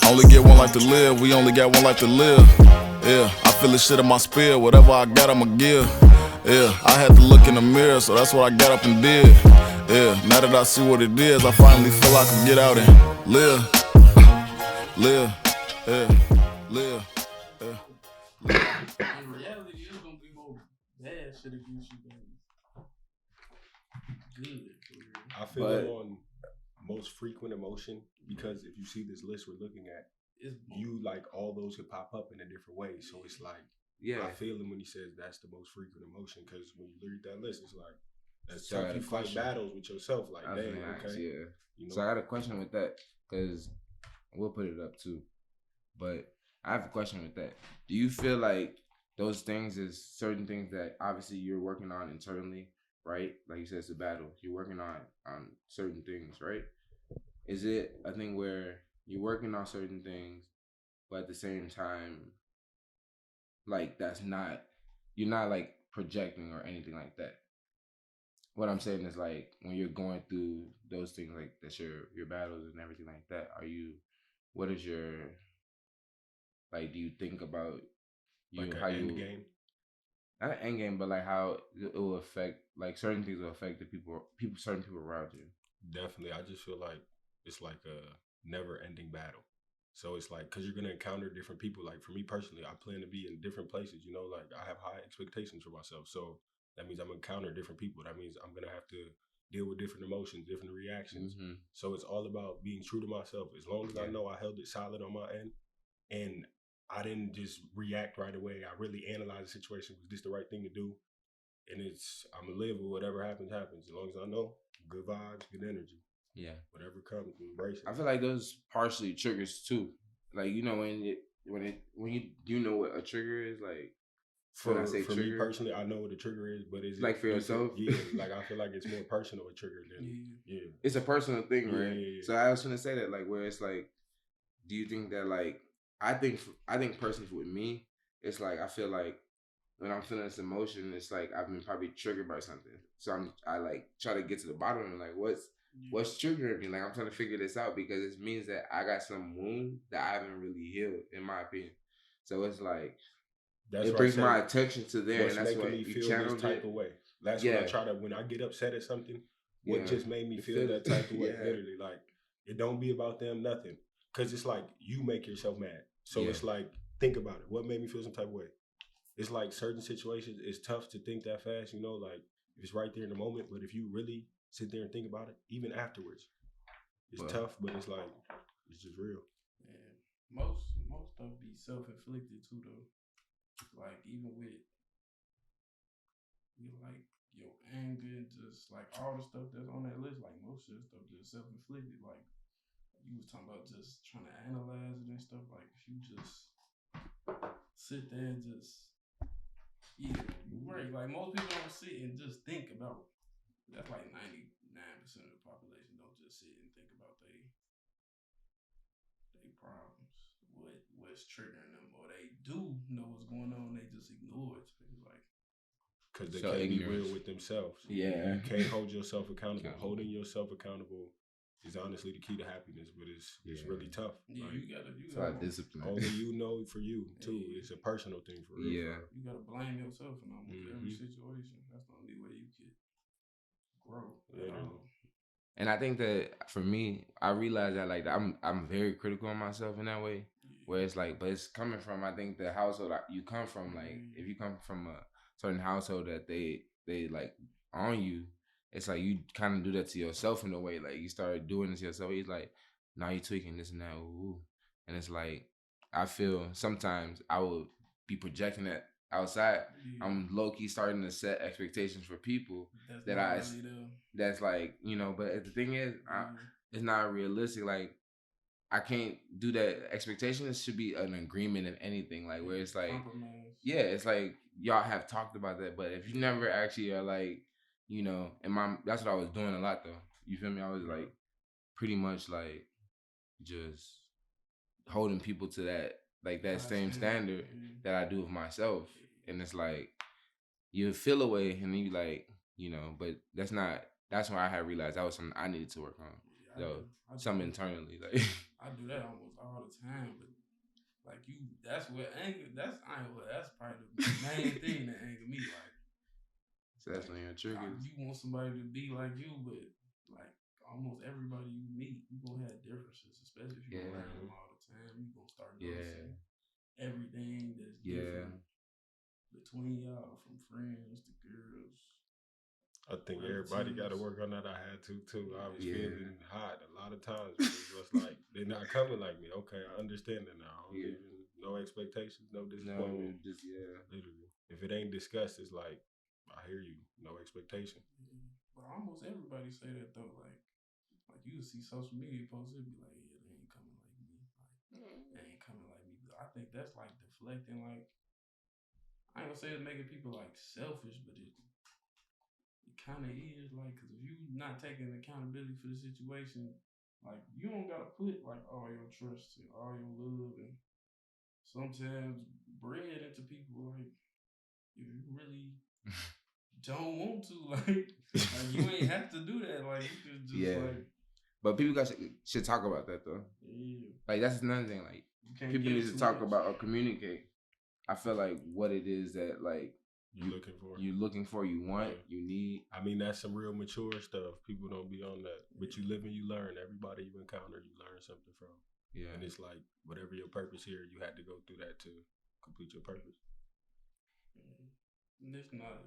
Only get one life to live, we only got one life to live. Yeah, I feel the shit in my spirit, whatever I got, I'ma give. Yeah, I had to look in the mirror, so that's what I got up and did. Yeah, now that I see what it is, I finally feel I can get out and live. Live, yeah, live, yeah. In reality, it's gonna be more bad shit against you than good. For real. I feel I'm on most frequent emotion because if you see this list we're looking at, you like all those could pop up in a different way. So it's like, I feel him when he says that's the most frequent emotion, because when you read that list, it's like that's So tough. You fight battles with yourself, like dang, okay. Yeah. You know? So I got a question with that, because we'll put it up too. But I have a question with that. Do you feel like those things is certain things that obviously you're working on internally, right? Like you said, it's a battle. You're working on certain things, right? Is it a thing where you're working on certain things, but at the same time, like you're not like projecting or anything like that? What I'm saying is, like, when you're going through those things, like that's your battles and everything like that, what is your, like, do you think about like how end you game? Not an end game, but like how it will affect, like certain things will affect the certain people around you. Definitely, I just feel like it's like a never-ending battle. So it's like, because you're gonna encounter different people. Like for me personally, I plan to be in different places. You know, like I have high expectations for myself. So that means I'm gonna encounter different people. That means I'm gonna have to deal with different emotions, different reactions. Mm-hmm. So it's all about being true to myself. As long as I know I held it solid on my end, and I didn't just react right away. I really analyzed the situation. Was this the right thing to do? And I'm gonna live with whatever happens. As long as I know, good vibes, good energy. Yeah. Whatever comes, embrace it. I feel like those partially triggers too. Like, you know, when you do you know what a trigger is, like. For me personally, I know what a trigger is, but is like it for yourself? Yeah, like I feel like it's more personal a trigger than It's a personal thing, right? Yeah. So I was gonna say that, like, where it's like, do you think that, like, I think personally with me, it's like I feel like when I'm feeling this emotion, it's like I've been probably triggered by something. So I like try to get to the bottom of, like, what's triggering me. Like, I'm trying to figure this out, because it means that I got some wound that I haven't really healed, in my opinion. So it's like, it brings my attention to there, and that's what me you feel channeled this type of way. That's what I try to, when I get upset at something, what just made me feel that type of way, literally. Like, it don't be about them, nothing. Because it's like, you make yourself mad. So it's like, think about it. What made me feel some type of way? It's like certain situations, it's tough to think that fast, you know, like, if it's right there in the moment, but if you really sit there and think about it, even afterwards, it's tough, but it's like, it's just real. Yeah. Most stuff be self-inflicted too, though. Like, even with like your anger and just like all the stuff that's on that list, like most of the stuff just self-inflicted. Like you was talking about, just trying to analyze it and stuff. Like if you just sit there and just right. Like most people don't sit and just think about. That's like 99% of the population don't just sit and think about they problems, what's triggering them, or they do know what's going on, they just ignore it. It's like, because they can't be real with themselves. Yeah, you can't hold yourself accountable. Holding yourself accountable is honestly the key to happiness, but it's really tough. Yeah, like, you it's gotta a lot of discipline. Only you know for you too. It's a personal thing for real. Yeah, you gotta blame yourself in almost every situation. That's the only way you can grow. And I think that for me, I realize that, like, I'm very critical on myself in that way, where it's like, but it's coming from, I think, the household you come from. Like, if you come from a certain household that they like on you, it's like you kind of do that to yourself in a way. Like, you start doing this to yourself. He's like, now you tweaking this and that, ooh. And it's like, I feel sometimes I will be projecting that outside. I'm low key starting to set expectations for people that's like, you know, but the thing is, it's not realistic. Like, I can't do that. Expectations should be an agreement of anything, like, where it's like, it's like y'all have talked about that, but if you never actually are, like, you know, and that's what I was doing a lot though. You feel me? I was like pretty much like just holding people to that, like that same standard that I do of myself, and it's like you feel a way, and you like, you know, but that's why I had realized that was something I needed to work on. Something internally, like I do that almost all all the time, but like that's what anger. That's probably the main thing that anger me. Like, so that's one of your triggers. You want somebody to be like you, but like almost everybody you meet, you gonna have differences, especially if you're around them all the time. You gonna start noticing everything that's different between y'all, from friends to girls. I think everybody got to work on that. I had to too. I was feeling hot a lot of times. It was like they're not coming like me. Okay, I understand that now. No expectations, no disappointment. Literally, if it ain't discussed, it's like I hear you. No expectation. But almost everybody say that though. Like you see social media posts, it be like, yeah, they ain't coming like me. Like they ain't coming like me. But I think that's like deflecting. Like I ain't gonna say it's making people like selfish, but it kind of is, like, because if you not taking accountability for the situation, like you don't gotta put like all your trust and all your love and sometimes bread into people. Like if you really don't want to, like you ain't have to do that. Like you could just like. But people should talk about that though. Yeah. Like that's another thing. Like people need to talk about or communicate. I feel like what it is that like you looking for, you want, you need. I mean, that's some real mature stuff. People don't be on that, but you live and you learn. Everybody you encounter, you learn something from. Yeah, and it's like whatever your purpose here, you had to go through that to complete your purpose. It's not.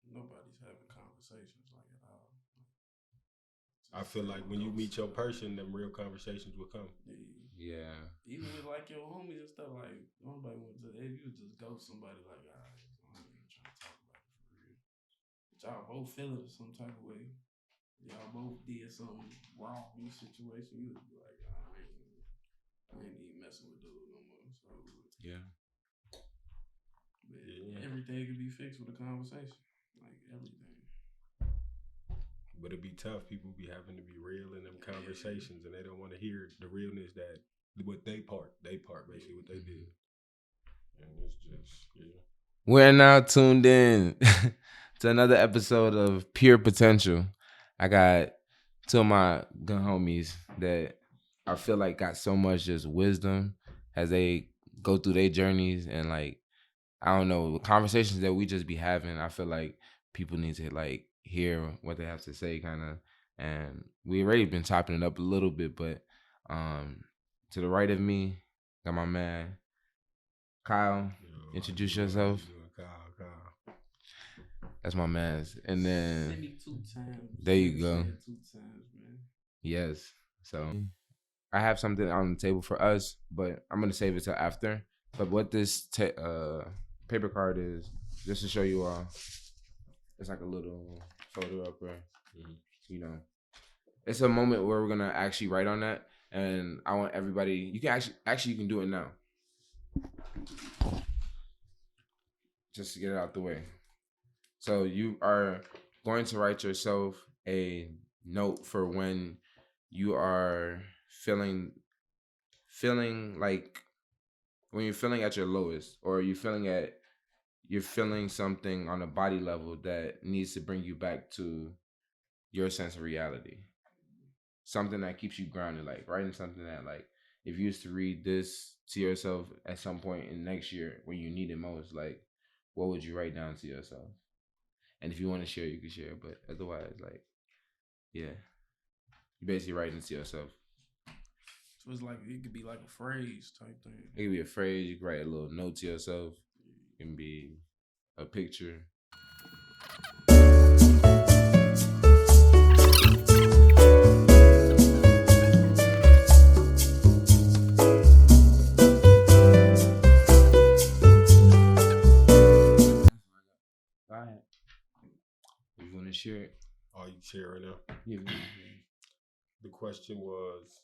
Nobody's having conversations like at all. I feel like when you meet your person, them real conversations will come. Yeah. Even with like your homies and stuff, like nobody wants to. If you just ghost somebody, like, I ain't even trying to talk about it for real. But y'all both feeling it some type of way. Y'all both did something wrong in the situation. You would be like, I ain't even messing with dude no more. So everything can be fixed with a conversation. Like everything. But it'd be tough. People be having to be real in them conversations, and they don't want to hear the realness that what they part basically what they did. And it's just We're now tuned in to another episode of Pure Potential. I got two of my good homies that I feel like got so much just wisdom as they go through their journeys, and like I don't know, the conversations that we just be having. I feel like people need to like hear what they have to say, kind of. And we already been chopping it up a little bit, but to the right of me, got my man Kyle. Introduce yourself. Kyle. That's my man's. And then send me 2 times. There you go. 2 times, man. Yes. So I have something on the table for us, but I'm gonna save it till after. But what this paper card is, just to show you all, it's like a little photo up there. You know, it's a moment where we're gonna actually write on that, and I want everybody. You can actually you can do it now, just to get it out the way. So you are going to write yourself a note for when you are feeling like when you're feeling at your lowest, or you're feeling something on a body level that needs to bring you back to your sense of reality. Something that keeps you grounded, like writing something that, like, if you used to read this to yourself at some point in next year when you need it most, like, what would you write down to yourself? And if you want to share, you can share, but otherwise, like, yeah, you basically writing to yourself. So it's like, it could be like a phrase type thing. It could be a phrase. You can write a little note to yourself. It can be a picture. All right. You want to share it? Oh, you share right now? Yeah. The question was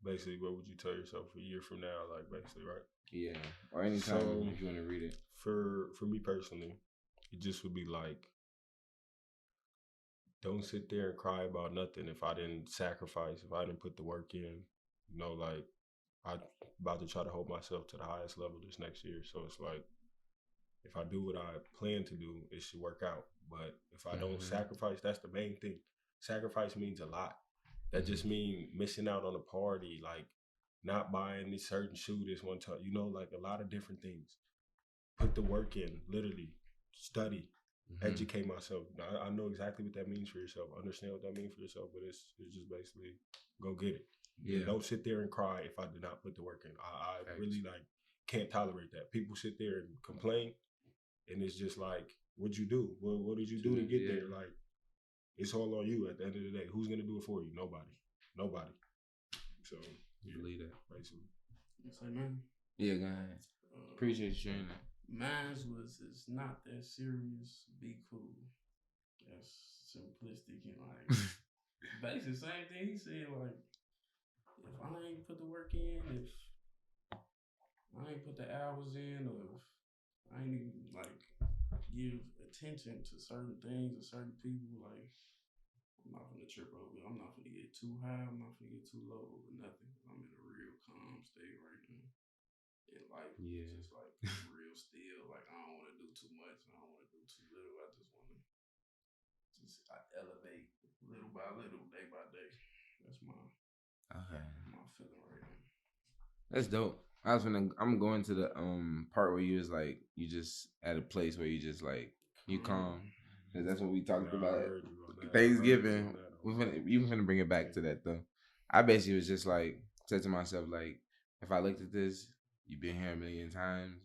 basically, what would you tell yourself a year from now? Like, basically, right? Yeah. Or anytime if you want to read it. For me personally, it just would be like, don't sit there and cry about nothing if I didn't sacrifice, if I didn't put the work in. You know, like, I'm about to try to hold myself to the highest level this next year. So it's like, if I do what I plan to do, it should work out. But if I don't sacrifice, that's the main thing. Sacrifice means a lot. That just means missing out on a party, like not buying this certain shoe this one time. Like a lot of different things. Put the work in, literally. Study. Educate myself. I know exactly what that means for yourself. Understand what that means for yourself, but it's just basically go get it. Yeah. And don't sit there and cry if I did not put the work in. I really like can't tolerate that. People sit there and complain, and it's just like, what'd you do? What did you do to get there? Like, it's all on you at the end of the day. Who's gonna do it for you? Nobody. So believe that. Basically. Say, man. Yeah, go ahead. Appreciate you sharing that. Mine it's not that serious. Be cool. That's simplistic and like basically same thing he said. Like, if I ain't put the work in, if I ain't put the hours in, or if I ain't even like give attention to certain things or certain people, like I'm not gonna trip over it. I'm not gonna get too high. I'm not gonna get too low over nothing. I'm in a real calm state right now. In life, just like real still. Like I don't want to do too much. I don't want to do too little. I just want to elevate little by little, day by day. That's my feeling right now. That's dope. I'm going to the part where you was like you just at a place where you just like you calm. Cause that's what we talked about Thanksgiving. You finna bring it back to that though. I basically was just like said to myself like if I looked at this. You've been here a million times.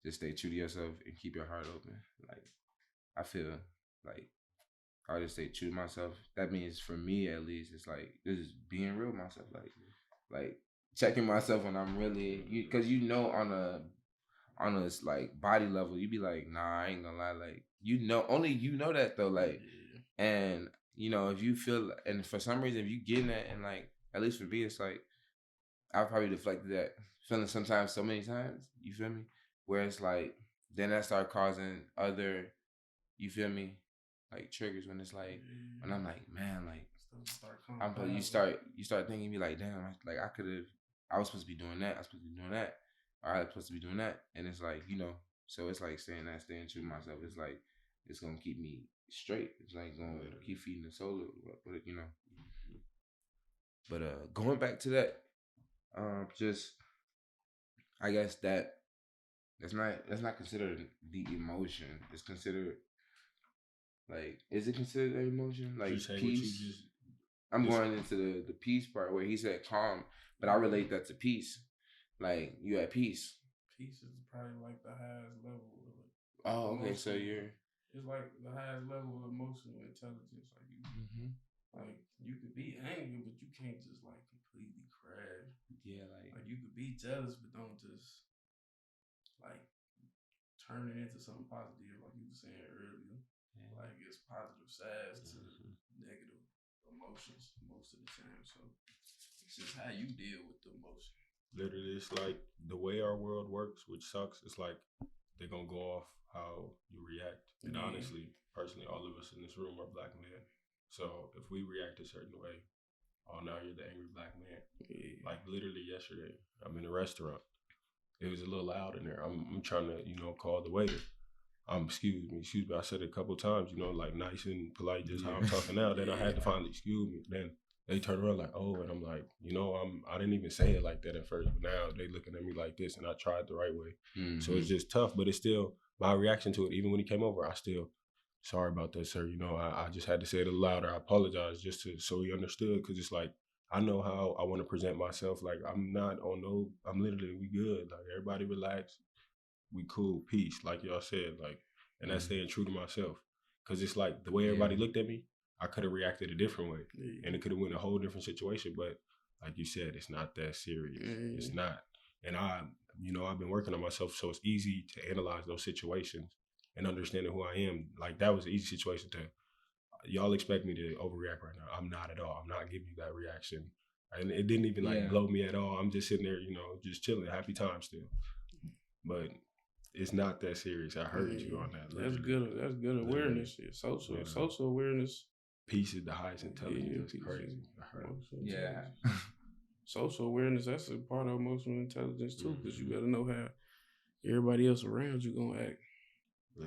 Just stay true to yourself and keep your heart open. Like, I feel like I'll just stay true to myself. That means for me at least, it's like just being real with myself. Like checking myself when I'm really because on a like body level, you be like, nah, I ain't gonna lie. Like only you know that though. Like, and if you feel and for some reason if you getting that and like at least for me, it's like I've probably deflected that feeling sometimes so many times, you feel me? Where it's like, then that start causing other, you feel me? Like triggers when it's like, when I'm like, man, like, you start thinking, be like, damn, like I was supposed to be doing that. I was supposed to be doing that. Or I was supposed to be doing that. And it's like, so it's like staying true to myself. It's like, it's going to keep me straight. It's like going to keep feeding the soul, But going back to that, just I guess that's not considered the emotion. It's considered like is it considered an emotion? Like peace. I'm going into the peace part where he said calm, but I relate that to peace. Like you at peace. Peace is probably like the highest level of it. Oh, okay. So it's like the highest level of emotional intelligence. Like like you could be angry, but you can't just like completely crash. Yeah, like you could be jealous, but don't just like turn it into something positive, like you were saying earlier. Yeah. Like it's positive sides to negative emotions most of the time. So it's just how you deal with the emotion. Literally, it's like the way our world works, which sucks. It's like they're gonna go off how you react. And honestly, personally, all of us in this room are black men. So if we react a certain way, now you're the angry black man. Yeah. Like literally yesterday, I'm in a restaurant. It was a little loud in there. I'm trying to, call the waiter. Excuse me. I said it a couple times, like nice and polite, just how I'm talking now. Then I had to finally excuse me. Then they turn around like, oh, and I'm like, I didn't even say it like that at first, but now they looking at me like this, and I tried the right way. Mm-hmm. So it's just tough, but it's still my reaction to it. Even when he came over, I still, sorry about that, sir. I just had to say it a little louder. I apologize so he understood, because it's like, I know how I want to present myself. Like, I'm literally, we good. Like, everybody relax. We cool, peace, like y'all said. Like, and that's staying true to myself. Because it's like, the way everybody looked at me, I could have reacted a different way. Yeah. And it could have went a whole different situation. But like you said, it's not that serious. Yeah. It's not. And I've been working on myself, so it's easy to analyze those situations and understanding who I am. Like, that was an easy situation to, y'all expect me to overreact right now. I'm not at all. I'm not giving you that reaction. And it didn't even blow me at all. I'm just sitting there, just chilling, happy time still. But it's not that serious. I heard you on that. That's good. That's good awareness. Social awareness. Peace is the highest intelligence. That's crazy. I heard. Yeah. Social awareness. That's a part of emotional intelligence too, because you got to know how everybody else around you gonna act.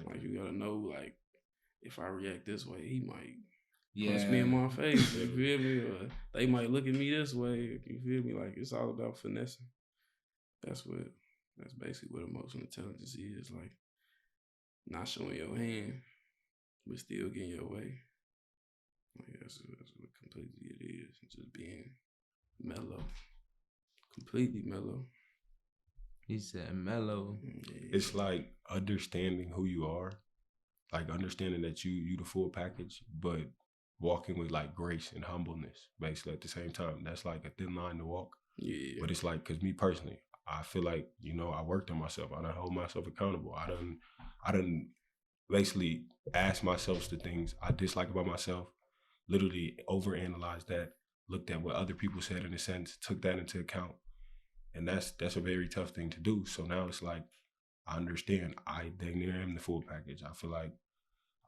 Like you got to know, like, if I react this way, he might. punch me in my face. You feel me? Or they might look at me this way. You feel me? Like it's all about finessing. That's basically what emotional intelligence is. Like not showing your hand, but still getting your way. Like that's what completely it is. Just being mellow. Completely mellow. He said mellow. Yeah. It's like understanding who you are. Like understanding that you the full package, but walking with like grace and humbleness, basically at the same time. That's like a thin line to walk. Yeah. But it's like, cause me personally, I feel like, I worked on myself. I done hold myself accountable. I done basically asked myself the things I dislike about myself, literally overanalyzed that, looked at what other people said in a sense, took that into account. And that's a very tough thing to do. So now it's like, I understand I dang near am the full package. I feel like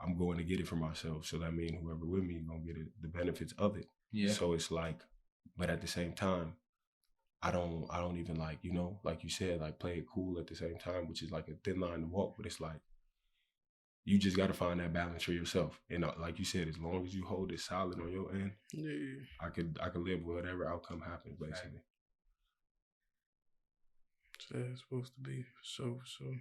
I'm going to get it for myself. So that means whoever with me gonna get the benefits of it. Yeah. So it's like, but at the same time, I don't even like, like you said, like play it cool at the same time, which is like a thin line to walk. But it's like, you just got to find that balance for yourself. And like you said, as long as you hold it solid on your end, I could live with whatever outcome happens, basically. That's supposed to be for sure.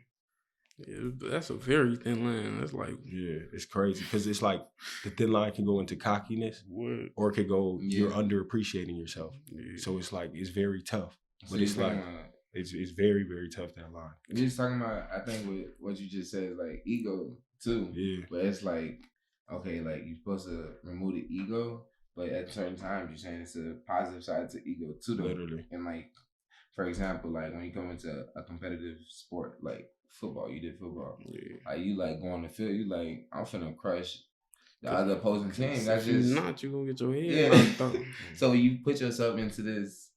Yeah, that's a very thin line. That's like it's crazy because it's like the thin line can go into cockiness, or it could go you're underappreciating yourself. Yeah. So it's like it's very tough, but it's like it's very very tough, that line. You're just talking about, I think with what you just said is like ego too. Yeah, but it's like okay, like you're supposed to remove the ego, but at certain times you're saying it's a positive side to ego too, though. Literally, and like. For example, like when you come into a competitive sport like football, you did football. Yeah. Like you like go on the field, you like, I'm finna crush the other opposing team. That's just not you gonna get your head knocked out. So you put yourself into this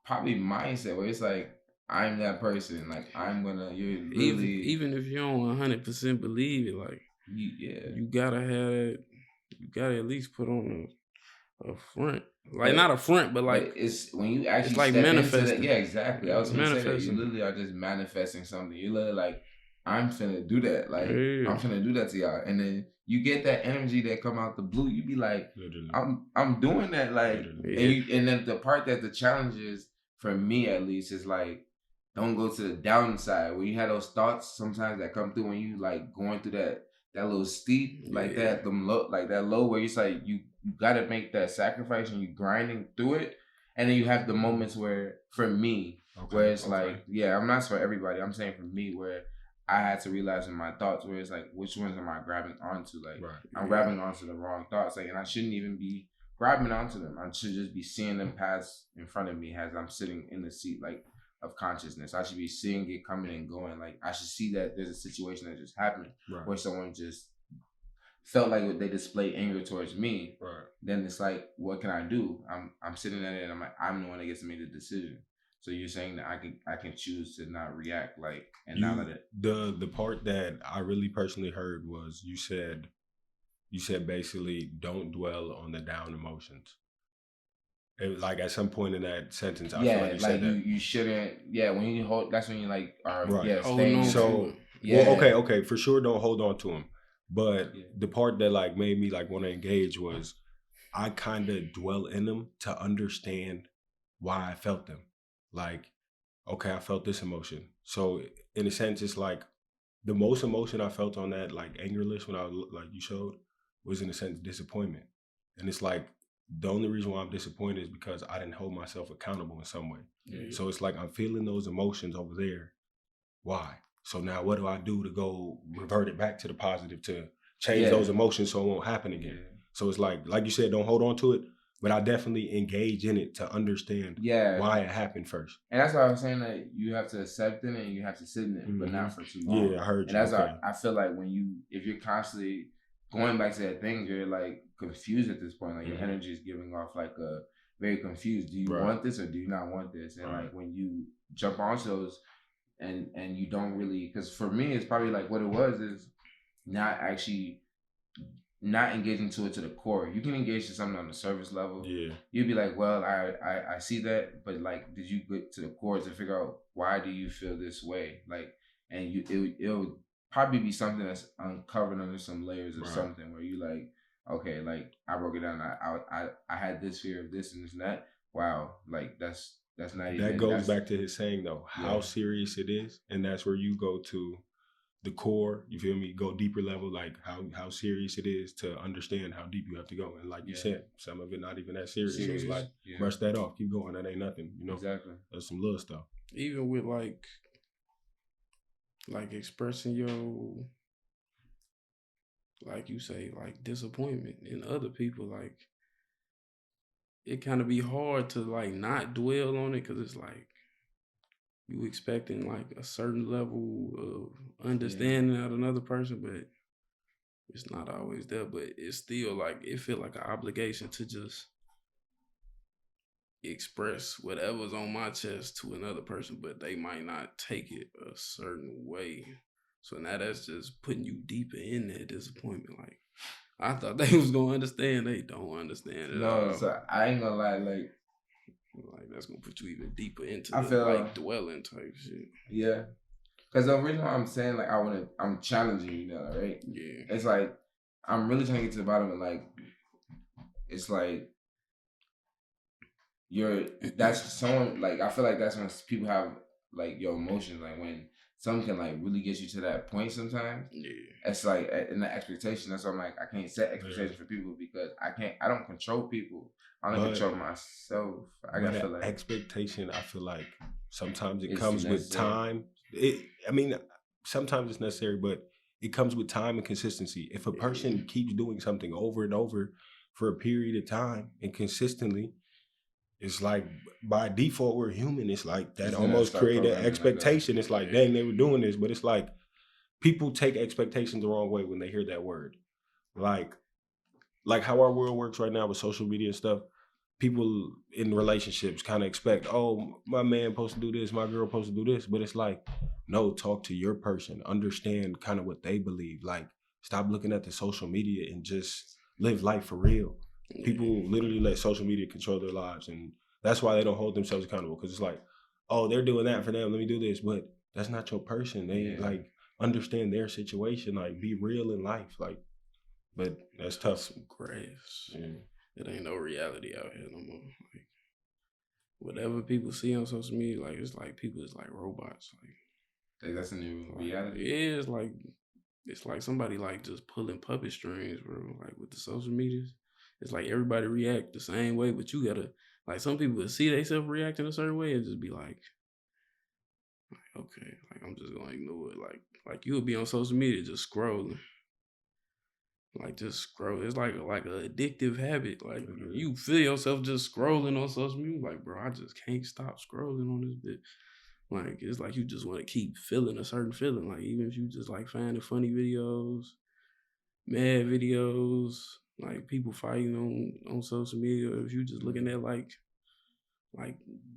probably mindset where it's like, I'm that person. Like I'm gonna even if you don't 100% believe it, like you gotta have it. You gotta at least put on a front. Like not a front, but like it's when you actually it's like manifesting. Yeah, exactly. I was gonna say that you literally are just manifesting something. You literally like, I'm finna do that. Like I'm finna do that to y'all, and then you get that energy that come out the blue. You be like, literally. I'm doing that. Like, and then the part that the challenge is for me at least is like, don't go to the downside where you have those thoughts sometimes that come through when you like going through that little steep like that low where it's like you gotta make that sacrifice and you grinding through it, and then you have the moments where for me where it's like I'm not for everybody, I'm saying for me where I had to realize in my thoughts where it's like, which ones am I grabbing onto? Like I'm grabbing onto the wrong thoughts, like, and I shouldn't even be grabbing onto them. I should just be seeing them pass in front of me as I'm sitting in the seat like of consciousness. I should be seeing it coming and going. Like I should see that there's a situation that just happened where someone just felt like they displayed anger towards me. Right. Then it's like, what can I do? I'm sitting there and I'm like, I'm the one that gets to make the decision. So you're saying that I can choose to not react, like, and not let it. The part that I really personally heard was you said basically don't dwell on the down emotions. Like at some point in that sentence, I feel like you said that. You shouldn't. Yeah, when you hold, that's when you like are So well, okay, for sure, don't hold on to them. But the part that like made me like want to engage was I kind of dwell in them to understand why I felt them. Like, okay, I felt this emotion. So in a sense, it's like the most emotion I felt on that like anger list when I was like you showed was in a sense disappointment, and it's like. The only reason why I'm disappointed is because I didn't hold myself accountable in some way. Yeah. So it's like I'm feeling those emotions over there. Why? So now what do I do to go revert it back to the positive to change those emotions so it won't happen again? Yeah. So it's like you said, don't hold on to it, but I definitely engage in it to understand why it happened first. And that's why I was saying that you have to accept it and you have to sit in it, but not for too long. Yeah, I heard you. And that's why I feel like if you're constantly going back to that thing, you're like confused at this point. Like your energy is giving off like a very confused. Do you want this or do you not want this? And like when you jump onto those and you don't really, because for me it's probably like what it was is not engaging to it to the core. You can engage to something on the surface level. Yeah. You'd be like, well, I see that, but like, did you get to the core to figure out why do you feel this way? Like, and it'll probably be something that's uncovered under some layers of something where you like, okay, like I broke it down. I had this fear of this and this and that. Wow, like that's not even. That goes back to his saying though, how serious it is, and that's where you go to the core. You feel me? Go deeper level, like how serious it is to understand how deep you have to go. And like you said, some of it not even that serious. So it's like brush that off, keep going. That ain't nothing. You know, exactly. That's some little stuff. Even with like expressing your, like you say, like disappointment in other people, like it kind of be hard to like not dwell on it, because it's like you expecting like a certain level of understanding out of another person, but it's not always there. But it's still like it feel like an obligation to just express whatever's on my chest to another person, but they might not take it a certain way. So now that's just putting you deeper in that disappointment. Like I thought they was gonna understand, they don't understand it all. So I ain't gonna lie, like that's gonna put you even deeper into I feel like dwelling type shit. Yeah, because the reason why I'm saying like I'm challenging you now, right? Yeah, it's like I'm really trying to get to the bottom of like it's like that's someone like I feel like that's when people have like your emotions, like when someone can like really get you to that point sometimes. Yeah, it's like in the expectation. That's why I'm like I can't set expectations for people because I don't control people. I don't control myself. I gotta feel like expectation. I feel like sometimes it comes with time. Sometimes it's necessary, but it comes with time and consistency. If a person keeps doing something over and over for a period of time and consistently, it's like by default we're human. It's like that almost create an expectation. It's like, dang, they were doing this, but it's like people take expectations the wrong way when they hear that word. Like how our world works right now with social media and stuff. People in relationships kind of expect, oh, my man supposed to do this, my girl supposed to do this, but it's like, no, talk to your person, understand kind of what they believe. Like, stop looking at the social media and just live life for real. People literally let social media control their lives, and that's why they don't hold themselves accountable, because it's like, oh, they're doing that for them, let me do this, but that's not your person. They like understand their situation, like be real in life, like, but that's tough. Some grace. It ain't no reality out here no more. Like whatever people see on social media, like it's like people is like robots. Like that's a new reality. It is like it's like somebody like just pulling puppet strings, bro. Like with the social medias, it's like everybody react the same way, but you gotta like some people see themselves reacting a certain way and just be like, okay, like I'm just gonna ignore it. Like you'll be on social media just scrolling. Like just scroll. It's like an addictive habit. Like you feel yourself just scrolling on social media. Like, bro, I just can't stop scrolling on this bit. Like it's like you just want to keep feeling a certain feeling. Like even if you just like finding funny videos, mad videos, like people fighting on social media, or if you just looking at like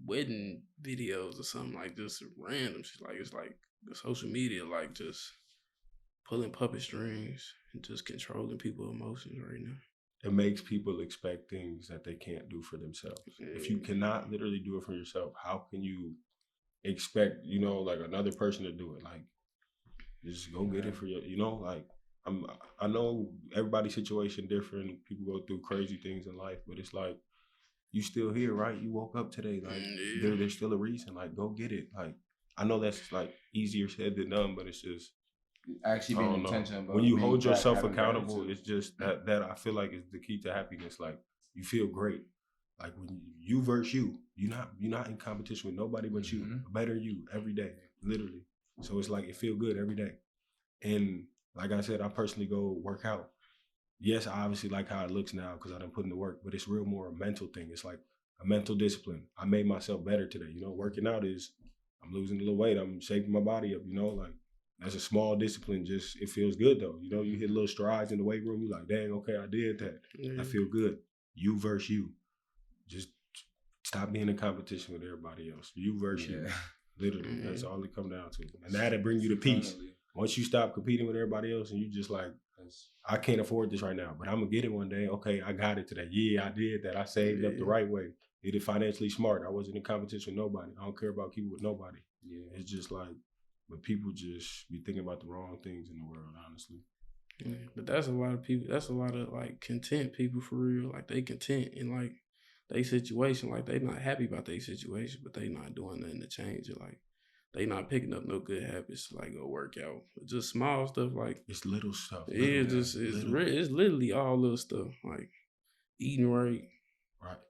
wedding videos or something, like just random shit. Like it's like the social media, like just pulling puppet strings and just controlling people's emotions right now. It makes people expect things that they can't do for themselves. If you cannot literally do it for yourself, how can you expect, like another person to do it? Like, just go get it for like, I know everybody's situation different. People go through crazy things in life, but it's like, you still here, right? You woke up today. Like, there's still a reason. Like, go get it. Like, I know that's like easier said than done, but it's just actually being intentional. When you hold yourself accountable, it's just that I feel like is the key to happiness. Like, you feel great. Like when you versus you're not in competition with nobody but you. Better you every day, literally. So it's like it feel good every day. And like I said, I personally go work out. Yes, I obviously like how it looks now because I done put in the work, but it's real more a mental thing. It's like a mental discipline. I made myself better today. Working out is I'm losing a little weight. I'm shaping my body up. Like that's a small discipline. Just it feels good though. You hit little strides in the weight room. You're like, dang, okay, I did that. I feel good. You versus you. Just stop being in competition with everybody else. You versus you. Literally, that's all it come down to. And that'll bring you to peace. Once you stop competing with everybody else and you just like, I can't afford this right now, but I'm gonna get it one day. Okay, I got it today. Yeah, I did that. I saved up the right way. Did it financially smart. I wasn't in competition with nobody. I don't care about keeping with nobody. Yeah, it's just like, but people just be thinking about the wrong things in the world, honestly. Yeah, but that's a lot of people. That's a lot of like content people for real. Like they content in like they situation. Like they not happy about their situation, but they not doing nothing to change it. Like they not picking up no good habits to like go work out. Just small stuff like it's little stuff. It's literally all little stuff like eating right,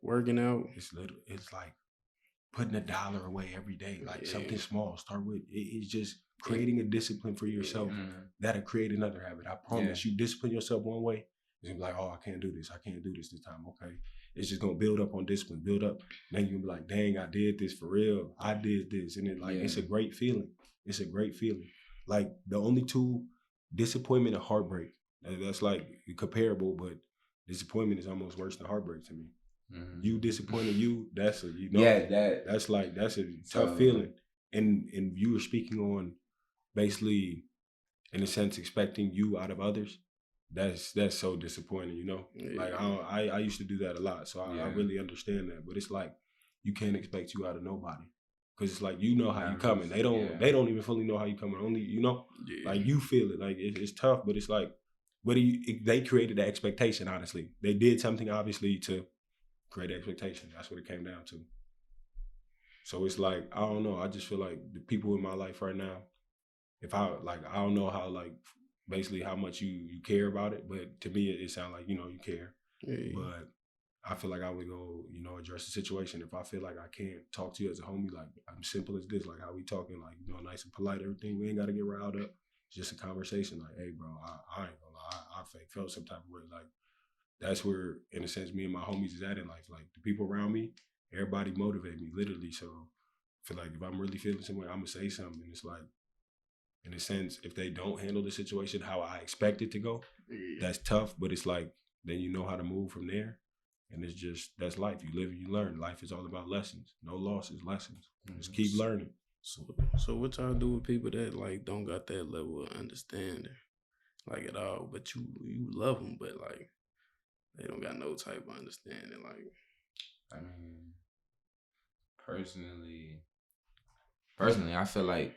working out. It's little. It's like putting $1 away every day, like something small. Start with it's just creating a discipline for yourself that'll create another habit. I promise you, discipline yourself one way, it's gonna be like, oh, I can't do this this time. Okay. It's just gonna build up on discipline, build up. Then you'll be like, dang, I did this for real. I did this. And then like it's a great feeling. It's a great feeling. Like the only two, disappointment and heartbreak. That's like comparable, but disappointment is almost worse than heartbreak to me. Mm-hmm. You disappointed you, that's a that's a tough feeling. And you were speaking on basically, in a sense, expecting you out of others. That's so disappointing, you know. Yeah. Like I used to do that a lot, so I really understand that. But it's like you can't expect you out of nobody, because it's like you know how you coming. They don't even fully know how you coming. Only you know, like you feel it. Like it's tough, but it's like, they created the expectation. Honestly, they did something obviously to create expectation. That's what it came down to. So it's like I don't know. I just feel like the people in my life right now, I don't know how basically how much you care about it, but to me it sounds like, you know, you care. Yeah. But I feel like I would go, you know, address the situation. If I feel like I can't talk to you as a homie, like I'm simple as this, like how we talking, like, you know, nice and polite, everything. We ain't got to get riled up. It's just a conversation. Like, hey, bro, I ain't gonna lie, I felt some type of way. Like that's where, in a sense, me and my homies is at in life. Like the people around me, everybody motivate me, literally. So I feel like if I'm really feeling some way, I'm gonna say something. And it's like, in a sense, if they don't handle the situation how I expect it to go, that's tough. But it's like, then you know how to move from there. And it's just, that's life. You live and you learn. Life is all about lessons. No losses, lessons. Just keep learning. So what y'all do with people that like don't got that level of understanding, like at all, but you love them, but like they don't got no type of understanding? Like, I mean, personally, I feel like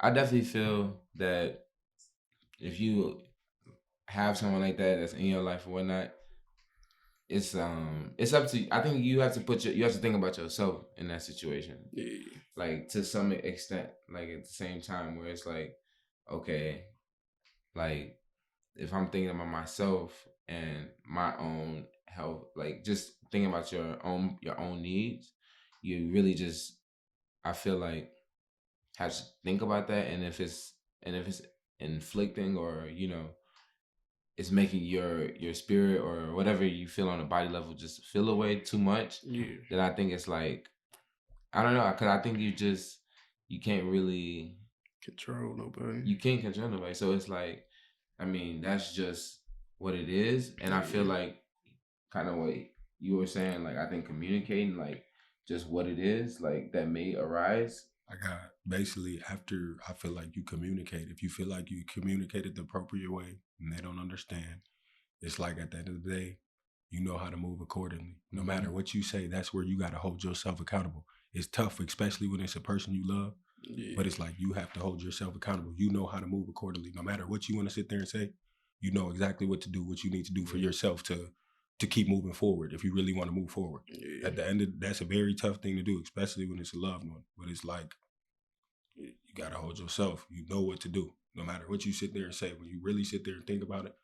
I definitely feel that if you have someone like that that's in your life or whatnot, it's up to you. I think you have to think about yourself in that situation. Yeah. Like to some extent, like at the same time where it's like, okay, like if I'm thinking about myself and my own health, like just thinking about your own needs, you really just, I feel like, have to think about that. And if it's inflicting, or, you know, it's making your spirit or whatever you feel on a body level just feel away too much, then I think it's like, I don't know, because I think you can't really control nobody. You can't control nobody. So it's like, I mean, that's just what it is. And I feel like kind of what you were saying, like I think communicating like just what it is, like that may arise. I got basically, after I feel like you communicate, if you feel like you communicated the appropriate way and they don't understand, it's like at the end of the day, you know how to move accordingly. No matter what you say, that's where you got to hold yourself accountable. It's tough, especially when it's a person you love, but it's like you have to hold yourself accountable. You know how to move accordingly. No matter what you want to sit there and say, you know exactly what to do, what you need to do for yourself to keep moving forward if you really want to move forward. At the end of that's a very tough thing to do, especially when it's a loved one. But it's like, you got to hold yourself. You know what to do. No matter what you sit there and say, when you really sit there and think about it,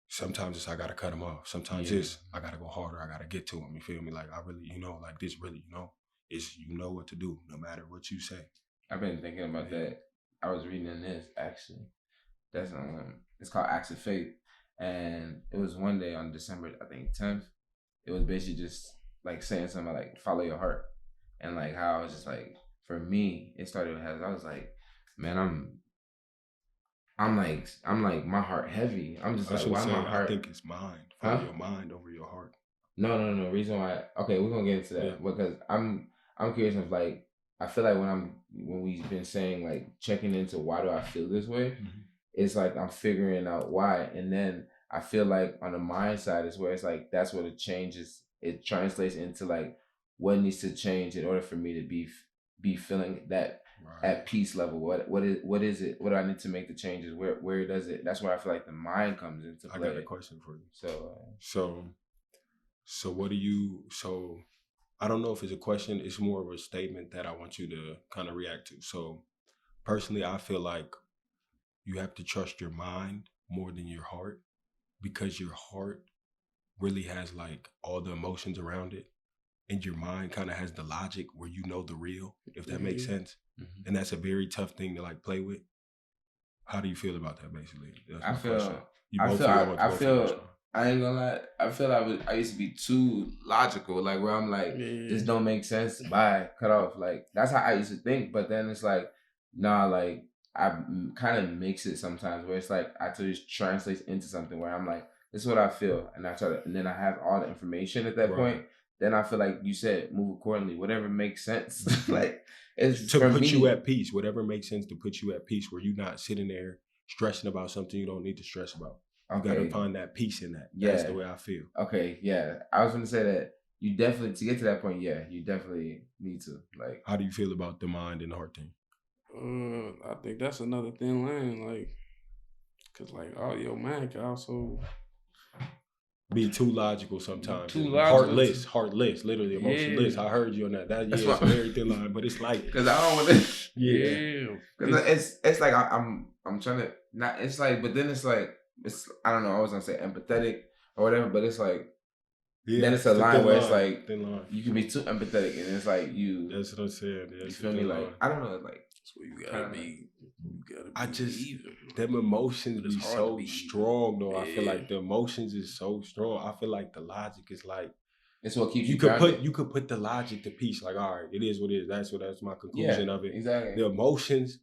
sometimes it's I got to cut them off. Sometimes it's I got to go harder. I got to get to them. You feel me? Like I really, you know, like this really, you know, it's you know what to do no matter what you say. I've been thinking about that. I was reading in this actually. That's it's called Acts of Faith. And it was one day on December, I think 10th. It was basically just like saying something like follow your heart. And like how I was just like, for me, it started as I was like, man, I'm like my heart heavy. I'm just like, why my heart? I think it's mind. Follow your mind over your heart. No. Reason why? Okay, we're gonna get into that because I'm curious of like, I feel like when we've been saying like checking into why do I feel this way, it's like I'm figuring out why, and then I feel like on the mind side is where it's like that's where the changes. It translates into like what needs to change in order for me to be feeling that at peace level? What is it? What do I need to make the changes? Where does it? That's where I feel like the mind comes into play. I got a question for you. So what do you? So I don't know if it's a question. It's more of a statement that I want you to kind of react to. So personally, I feel like you have to trust your mind more than your heart, because your heart really has like all the emotions around it, and your mind kind of has the logic where you know the real, if that makes sense. Mm-hmm. And that's a very tough thing to like play with. How do you feel about that? Basically, that's my question. I feel. I ain't gonna lie. I feel I used to be too logical, like where I'm like, this don't make sense. Bye, cut off. Like that's how I used to think. But then it's like, nah, like I kind of mix it sometimes, where it's like I just translate into something where I'm like, this is what I feel, and I try to, and then I have all the information at that point. Then I feel like you said, move accordingly, whatever makes sense. Like it's to put you at peace, whatever makes sense to put you at peace, where you're not sitting there stressing about something you don't need to stress about. You gotta find that peace in that. That's the way I feel. Okay, yeah. I was gonna say that you definitely, to get to that point, you definitely need to. Like, how do you feel about the mind and heart thing? I think that's another thin line, like, cause like, oh, your mind can also be too logical sometimes. Too logical. Heartless, literally emotionless. I heard you on that. It's a very thin line, but it's like, because I don't want to. Because it's like I'm trying to not. It's like, but then it's like. I don't know, I was gonna say empathetic or whatever, but it's like then it's a line where it's like you can be too empathetic, and it's like you. That's what I'm saying. You feel me? Like I don't know, like that's what you gotta be. I just them emotions be so strong though. I feel like the emotions is so strong. I feel like the logic is like it's what keeps you could put the logic to peace. Like, all right, it is what it is. That's my conclusion of it. Exactly. The emotions,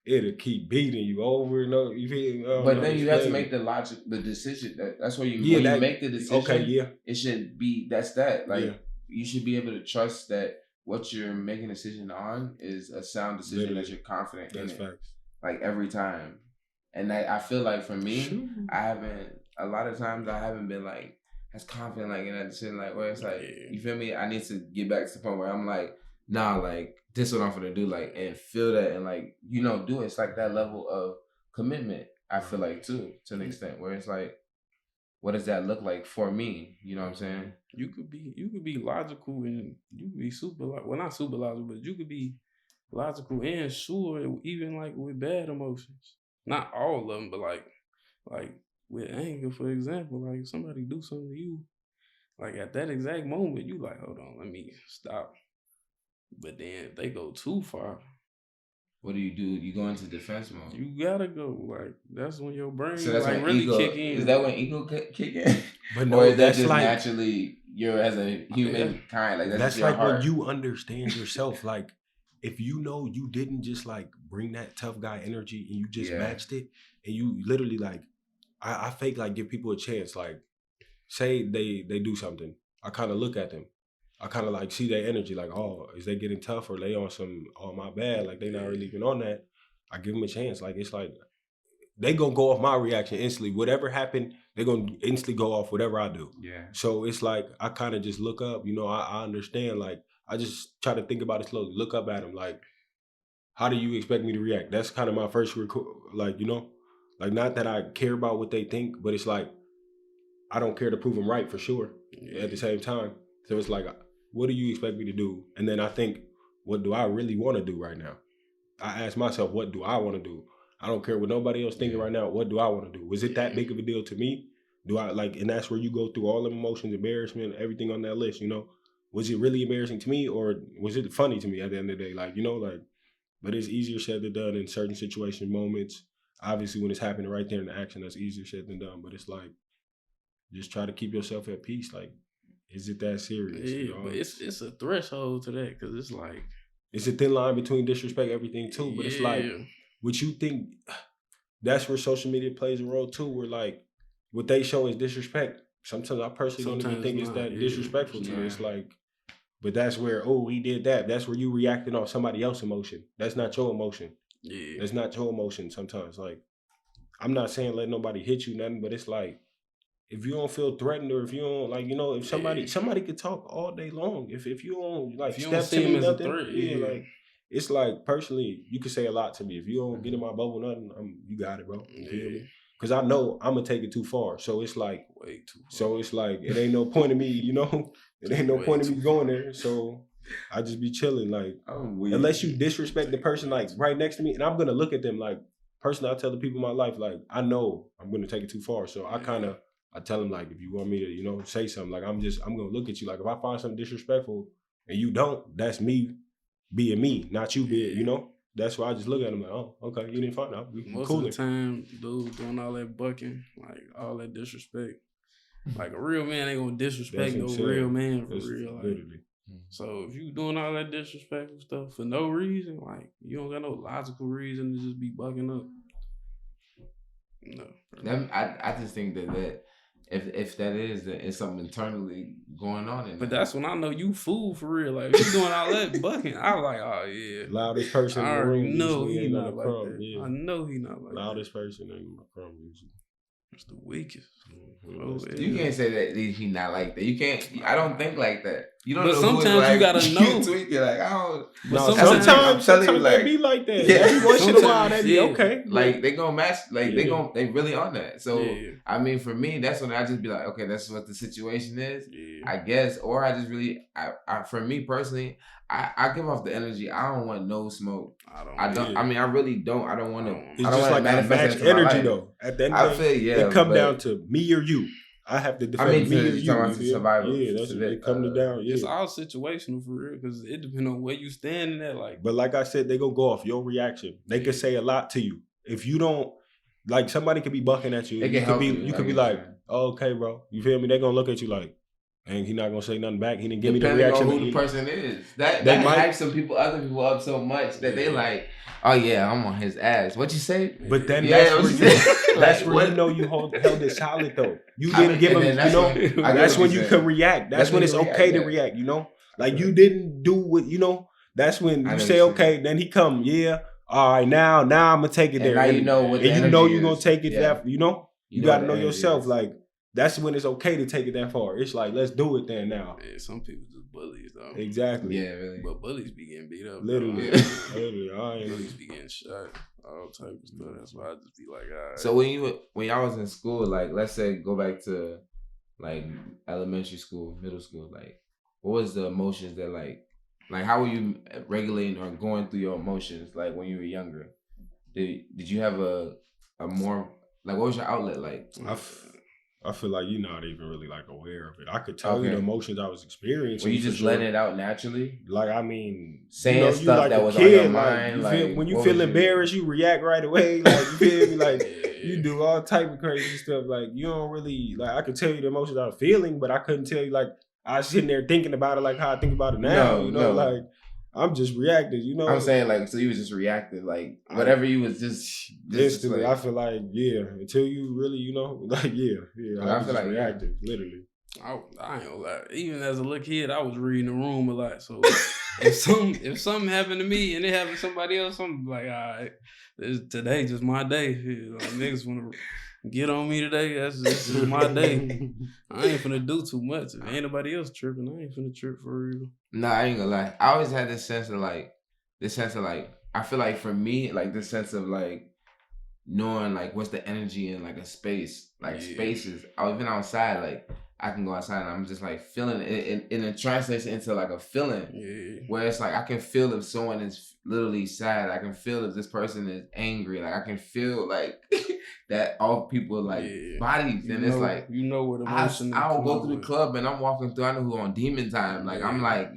it'll keep beating you over and over. You feel? But then you have to make the decision. That's where you when you make the decision. Okay, it should be that. Like you should be able to trust that what you're making a decision on is a sound decision that you're confident in. That's facts. Like every time, and I feel like for me, I haven't. A lot of times I haven't been like as confident like in that decision. Like where it's like you feel me. I need to get back to the point where I'm like, nah, like. This is what I'm gonna do, like, and feel that, and like, do it. It's like that level of commitment. I feel like too, to an extent, where it's like, what does that look like for me? You know what I'm saying? You could be logical and you could be not super logical, but you could be logical and sure, even like with bad emotions. Not all of them, but like with anger, for example, like somebody do something to you, like at that exact moment, you like, hold on, let me stop. But then if they go too far, what do? You go into defense mode. You gotta go. Like that's when your brain like really kick in. Is that when ego kick in? But no, or is that that's just like naturally you're as a human kind? Like that's like heart. when you understand yourself. Like if you know you didn't just like bring that tough guy energy and you just matched it, and you literally like I fake like give people a chance. Like say they do something, I kind of look at them. I kind of like see their energy, like, oh, is they getting tough or they on some, oh, my bad, like they not really even on that. I give them a chance. Like, it's like, they gonna go off my reaction instantly. Whatever happened, they gonna instantly go off whatever I do. Yeah. So it's like, I kind of just look up, I understand. Like, I just try to think about it slowly. Look up at them. Like, how do you expect me to react? That's kind of my first, like, like not that I care about what they think, but it's like, I don't care to prove them right for sure at the same time. So it's like, what do you expect me to do? And then I think, what do I really want to do right now? I ask myself, what do I want to do? I don't care what nobody else thinking right now. What do I want to do? Was it that big of a deal to me? Do I like, and that's where you go through all the emotions, embarrassment, everything on that list, Was it really embarrassing to me or was it funny to me at the end of the day? Like, but it's easier said than done in certain situation moments. Obviously, when it's happening right there in the action, that's easier said than done. But it's like, just try to keep yourself at peace. Like, is it that serious? Yeah, but it's a threshold to that because it's like it's a thin line between disrespect, everything too. But it's like, what you think? That's where social media plays a role too. Where like, what they show is disrespect. Sometimes I personally don't even think it's that disrespectful to me. It's like, but that's where he did that. That's where you reacting off somebody else's emotion. That's not your emotion. Yeah, that's not your emotion. Sometimes, like, I'm not saying let nobody hit you nothing, but it's like, if you don't feel threatened or if you don't like, if somebody could talk all day long. If you don't like step to me nothing, like it's like, personally, you can say a lot to me. If you don't get in my bubble, nothing, you got it, bro. You feel me? Because I know I'm gonna take it too far. So it's like, way too far. So it's like, it ain't no point in me, you know. It ain't no point in me going there. So I just be chilling, like, unless you disrespect the person like right next to me, and I'm gonna look at them like. Personally, I tell the people in my life, like, I know I'm gonna take it too far. So I tell them, like, if you want me to, you know, say something, like, I'm gonna look at you. Like, if I find something disrespectful and you don't, that's me being me, not you being, you know. That's why I just look at them like, oh, okay, you didn't find out. Most of the time, dude doing all that bucking, like all that disrespect. Like a real man ain't gonna disrespect no real man for real. Like, literally. So if you doing all that disrespectful stuff for no reason, like you don't got no logical reason to just be bucking up. No. I just think that if that is, then it's something internally going on in But there. that's when I know you fool for real. Like if you doing all that bucking, I was like, oh yeah. Loudest person in the room. No, he not like that. Yeah. I know he not like Loudest person in the crumb usually. It's the weakest. You can't say that he not like that. You can't. I don't think like that. You don't. But know sometimes who like, you gotta know. Tweaking like I don't. No, sometimes they be like that. Yeah. Every once in a while they be okay. Like they gonna match. Like they really on that. So I mean, for me, that's when I just be like, okay, that's what the situation is. Yeah. I guess, or I just really, for me personally, I give off the energy. I don't want no smoke. I don't. Yeah. I mean, I really don't. I don't want to. It's just like a match energy though. At the end of the day, it come down to me or you. I have to defend me or you. Survival. Yeah, that's what it comes down. Yeah. It's all situational for real because it depends on where you standing at. Like, but like I said, they go off your reaction. They can say a lot to you. If you don't, like, somebody could be bucking at you. You could be like, oh, okay, bro. You feel me? They gonna look at you like, and he not gonna say nothing back. He didn't give me the reaction. On who the person is. That hypes some people, other people up so much that they like, oh yeah, I'm on his ass. What you say? But then that's where you know you held it solid though. You didn't give him, you know. That's when you can react. That's when it's okay to react. You know, like you didn't do what you know. That's when you say okay. Then he come, yeah. All right, now I'm gonna take it there. Now you know what, and you know you're gonna take it that. You know, you gotta know yourself. Like. That's when it's okay to take it that far. It's like, let's do it then now. Yeah, some people just bullies though. Exactly. Yeah, really. But bullies be getting beat up. Literally. Bullies be getting shot. All type of stuff. That's why I just be like, all right. So when y'all was in school, like let's say go back to like elementary school, middle school, like what was the emotions that like how were you regulating or going through your emotions like when you were younger? Did you have a more like what was your outlet like? I feel like you're not even really like aware of it. I could tell you the emotions I was experiencing. Were you just letting it out naturally? Like, I mean, saying stuff like that was on your mind. When you feel embarrassed, you react right away. Like, you feel me? Like, you do all type of crazy stuff. Like, you don't really, like, I could tell you the emotions I was feeling, but I couldn't tell you, like, I was sitting there thinking about it like how I think about it now. Like, I'm just reacting, you know. I'm saying like, so you was just reacting, like whatever you was just instantly. Like, I feel like until you really, you know, like I feel like reactive, literally. I ain't gonna lie. Even as a little kid, I was reading the room a lot. So if something happened to me and it happened to somebody else, I'm like, all right, today just my day. Like, niggas wanna get on me today. This is my day. I ain't finna do too much. If anybody else tripping, I ain't finna trip for real. Nah, I ain't gonna lie. I always had this sense of like, I feel like for me, like this sense of like knowing like what's the energy in like a space, like spaces. Even outside, like I can go outside and I'm just like feeling it, and it translates into like a feeling where it's like I can feel if someone is literally sad. I can feel if this person is angry. Like I can feel like that all people like bodies, and it's like you know what emotion. I'll go through the club and I'm walking through. I know who on demon time. Like I'm like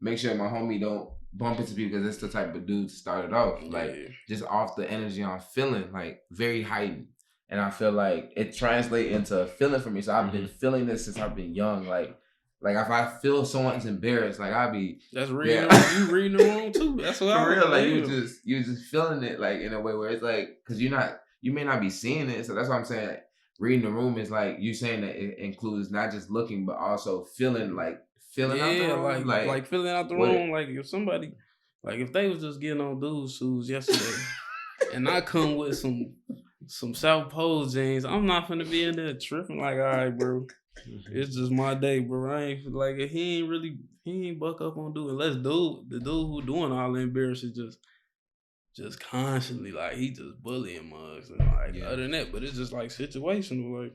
make sure my homie don't bump into people because it's the type of dude to start it off. Like just off the energy I'm feeling, like very heightened. And I feel like it translates into a feeling for me. So I've been feeling this since I've been young. Like if I feel someone's embarrassed, like I'll be. That's reading. You reading the room too. That's what for real. Like you just feeling it like in a way where it's like because you may not be seeing it. So that's what I'm saying. Like, reading the room is like you saying that it includes not just looking but also feeling out the room. Like feeling out the room. Like if somebody, like if they was just getting on dude's shoes yesterday, and I come with some South Pole jeans, I'm not finna be in there tripping like, all right, bro. It's just my day, bro. I ain't like he ain't buck up on doing. Let's do the dude who doing all the embarrassing just constantly like he just bullying mugs and like other than that, but it's just like situational, like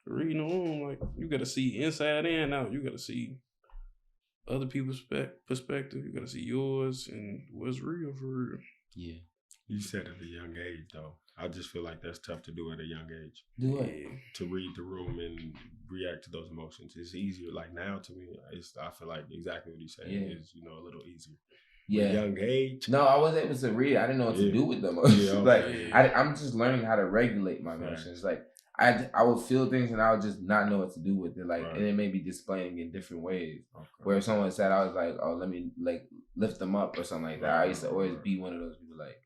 reading the room, like you gotta see inside and out. You gotta see other people's perspective. You gotta see yours and what's real for real. Yeah. You said at a young age, though. I just feel like that's tough to do at a young age. Do it. To read the room and react to those emotions. It's easier. Like now, to me, I feel like exactly what he's saying is, a little easier. Yeah. At a young age. No, I was able to read. I didn't know what to do with them. I'm just learning how to regulate my emotions. Like I would feel things and I would just not know what to do with it. Like and it may be displaying in different ways. Okay. Where if someone said, I was like, oh, let me like lift them up or something like that. I used to always be one of those people like,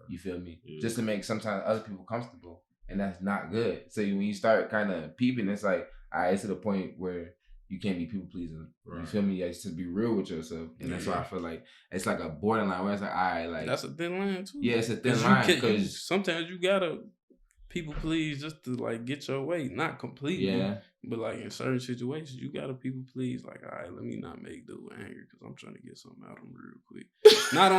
you feel me? Yeah. Just to make sometimes other people comfortable. And that's not good. So when you start kind of peeping, it's like, it's to the point where you can't be people pleasing. Right. You feel me? It's to be real with yourself. And that's why I feel like it's like a borderline where it's like, like that's a thin line too. Yeah, it's a thin line. Because sometimes you gotta people please just to like get your way. Not completely. Yeah. But like in certain situations, you gotta people please. Like, all right, let me not make dude angry because I'm trying to get something out of him real quick. Not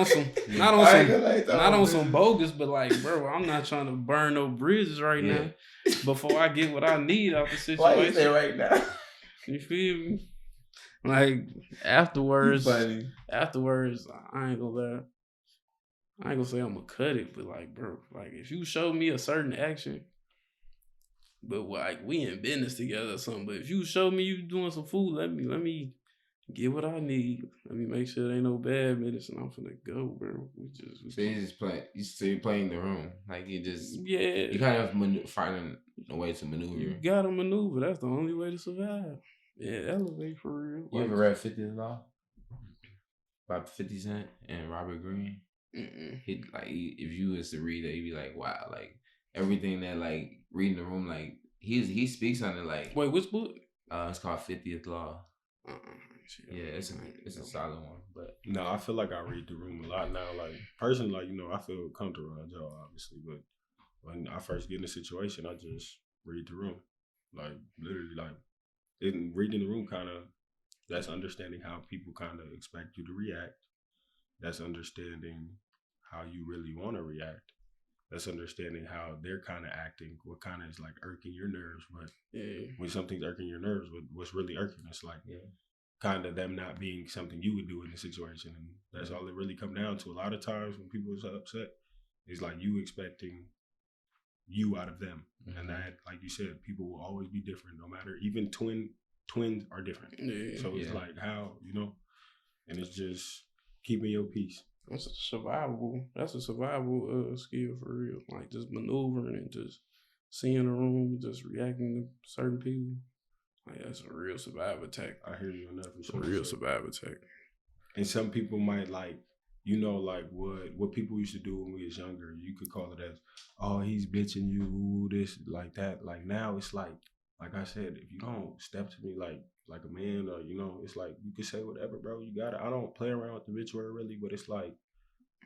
on some bogus, but like, bro, I'm not trying to burn no bridges right now before I get what I need out the situation. Why you say right now? You feel me? Like afterwards, I ain't gonna lie. I ain't gonna say I'm gonna cut it, but like, bro, like if you show me a certain action. But like we in business together or something. But if you show me you doing some food, let me get what I need. Let me make sure there ain't no bad minutes, and I'm finna go, bro. So you just play. You playing the room, like you just You kind of finding a way to maneuver. You gotta maneuver. That's the only way to survive. Yeah, elevate for real. You ever read 50th Law? By 50 Cent and Robert Greene? He like if you was to read it, you'd be like, wow, like. Everything that like reading the room, like he speaks on it like. Wait, which book? It's called 50th Law. Yeah, it's a solid one. But no, I feel like I read the room a lot now. Like personally, like I feel comfortable around y'all, obviously. But when I first get in a situation, I just read the room, like literally, like in reading the room. Kind of that's understanding how people kind of expect you to react. That's understanding how you really want to react. That's understanding how they're kind of acting, what kind of is like irking your nerves. But when something's irking your nerves, what's really irking, it's like kind of them not being something you would do in the situation. And that's all it really come down to. A lot of times when people are upset, it's like you expecting you out of them. Mm-hmm. And that, like you said, people will always be different, no matter, even twins are different. So it's like how, and it's just keeping your peace. That's a survival skill for real. Like just maneuvering and just seeing the room, just reacting to certain people. Like that's a real survival tech. I hear you on that. It's a real survival tech. And some people might like what people used to do when we was younger. You could call it as, oh, he's bitching you, this, like that. Like now it's like I said, if you don't step to me like a man, or it's like you can say whatever, bro. You got it. I don't play around with the bitch word really, but it's like,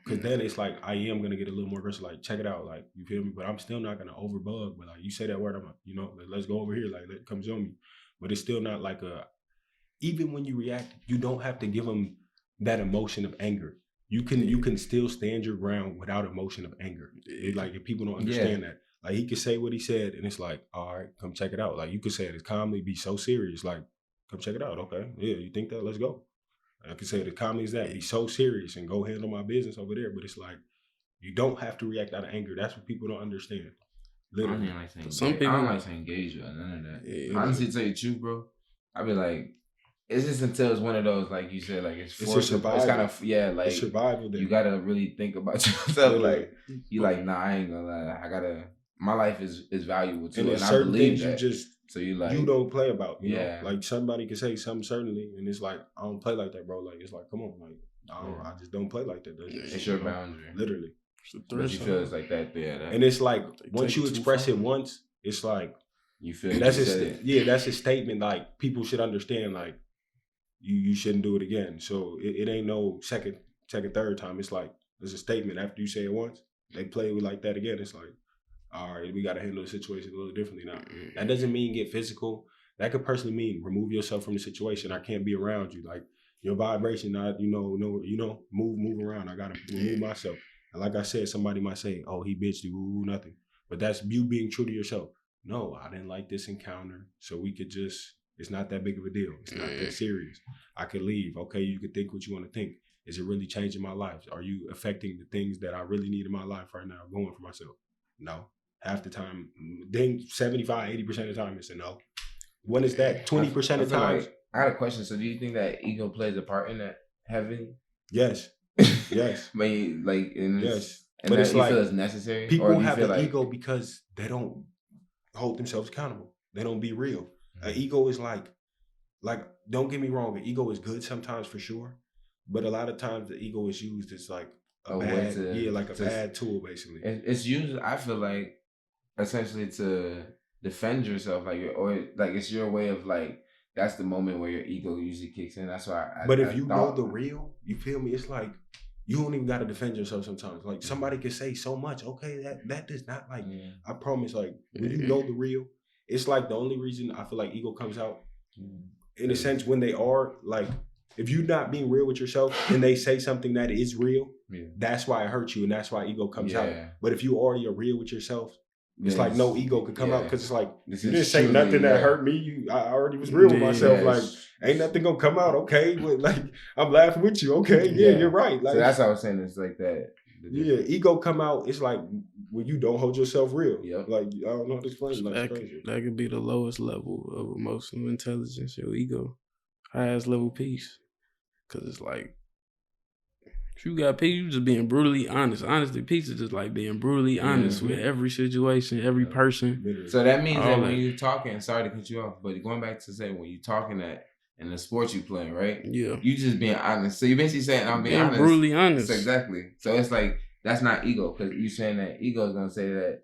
cause then it's like I am gonna get a little more aggressive. Like check it out, like you feel me. But I'm still not gonna overbug. But like you say that word, I'm like, like, let's go over here. Like come show me. But it's still not like even when you react, you don't have to give them that emotion of anger. You can still stand your ground without emotion of anger. Like if people don't understand that. Like he could say what he said, and it's like, all right, come check it out. Like you could say it as calmly, be so serious, like, come check it out. Okay, yeah, you think that? Let's go. I could say it as calmly as that, be so serious, and go handle my business over there. But it's like you don't have to react out of anger. That's what people don't understand. Literally, I don't like to engage with none of that. Yeah, honestly, to tell you the truth, bro, I be like, it's just until it's one of those, like you said, like it's survival. It's kind of like it's survival. Then. You gotta really think about yourself. Like you like, nah, I ain't gonna lie. I gotta. My life is valuable too, and I believe that. So you like you don't play about. You know? Like somebody can say something certainly, and it's like I don't play like that, bro. Like it's like come on, like I just don't play like that. It's your boundary, literally. But you feel it's like that, and it's like once you express it once, it's like you feel that's that's a statement. Like people should understand. Like you shouldn't do it again. So it ain't no second, third time. It's like there's a statement after you say it once. They play with like that again. It's like, all right, we got to handle the situation a little differently now. That doesn't mean get physical. That could personally mean remove yourself from the situation. I can't be around you. Like your vibration, not move around. I gotta remove myself. And like I said, somebody might say, "Oh, he bitched you, nothing," but that's you being true to yourself. No, I didn't like this encounter, so we could just. It's not that big of a deal. It's not that serious. I could leave. Okay, you could think what you want to think. Is it really changing my life? Are you affecting the things that I really need in my life right now? Going for myself? No. Half the time, then 75, 80% of the time, it's a no. When is that? 20% of the time? Like, I had a question. So do you think that ego plays a part in that heavily? Yes. Yes. But yes. And but it's you like feel it's necessary. People have an ego because they don't hold themselves accountable. They don't be real. Mm-hmm. An ego is like don't get me wrong, an ego is good sometimes for sure. But a lot of times the ego is used as like a bad tool, basically. It's used, I feel like, essentially to defend yourself, it's your way of like, that's the moment where your ego usually kicks in. That's why But if you know the real, you feel me? It's like you don't even got to defend yourself sometimes. Like somebody can say so much. Okay, that does not like. Yeah. I promise. Like when you know the real, it's like the only reason I feel like ego comes out, in a sense, when they are like. If you're not being real with yourself and they say something that is real, that's why it hurts you and that's why ego comes out. But if you already are real with yourself, it's like no ego could come out because it's like, you didn't say nothing that hurt me. I already was real with myself. Like, ain't nothing gonna come out, okay? But like, I'm laughing with you, okay? Yeah, you're right. Like, so that's what I was saying. It's like that. Yeah, ego come out. It's like when you don't hold yourself real. Yep. Like, I don't know how to explain it. Like, that could be the lowest level of emotional intelligence, your ego. Highest level peace. Because it's like, if you got peace, you just being brutally honest. Honestly, peace is just like being brutally honest with every situation, every person. So that means that when you're talking, sorry to cut you off, but going back to say when you're talking that in the sports you playing, right? Yeah. You just being honest. So you're basically saying, I'm being honest. Brutally honest. Exactly. So it's like, that's not ego, because you're saying that ego is going to say that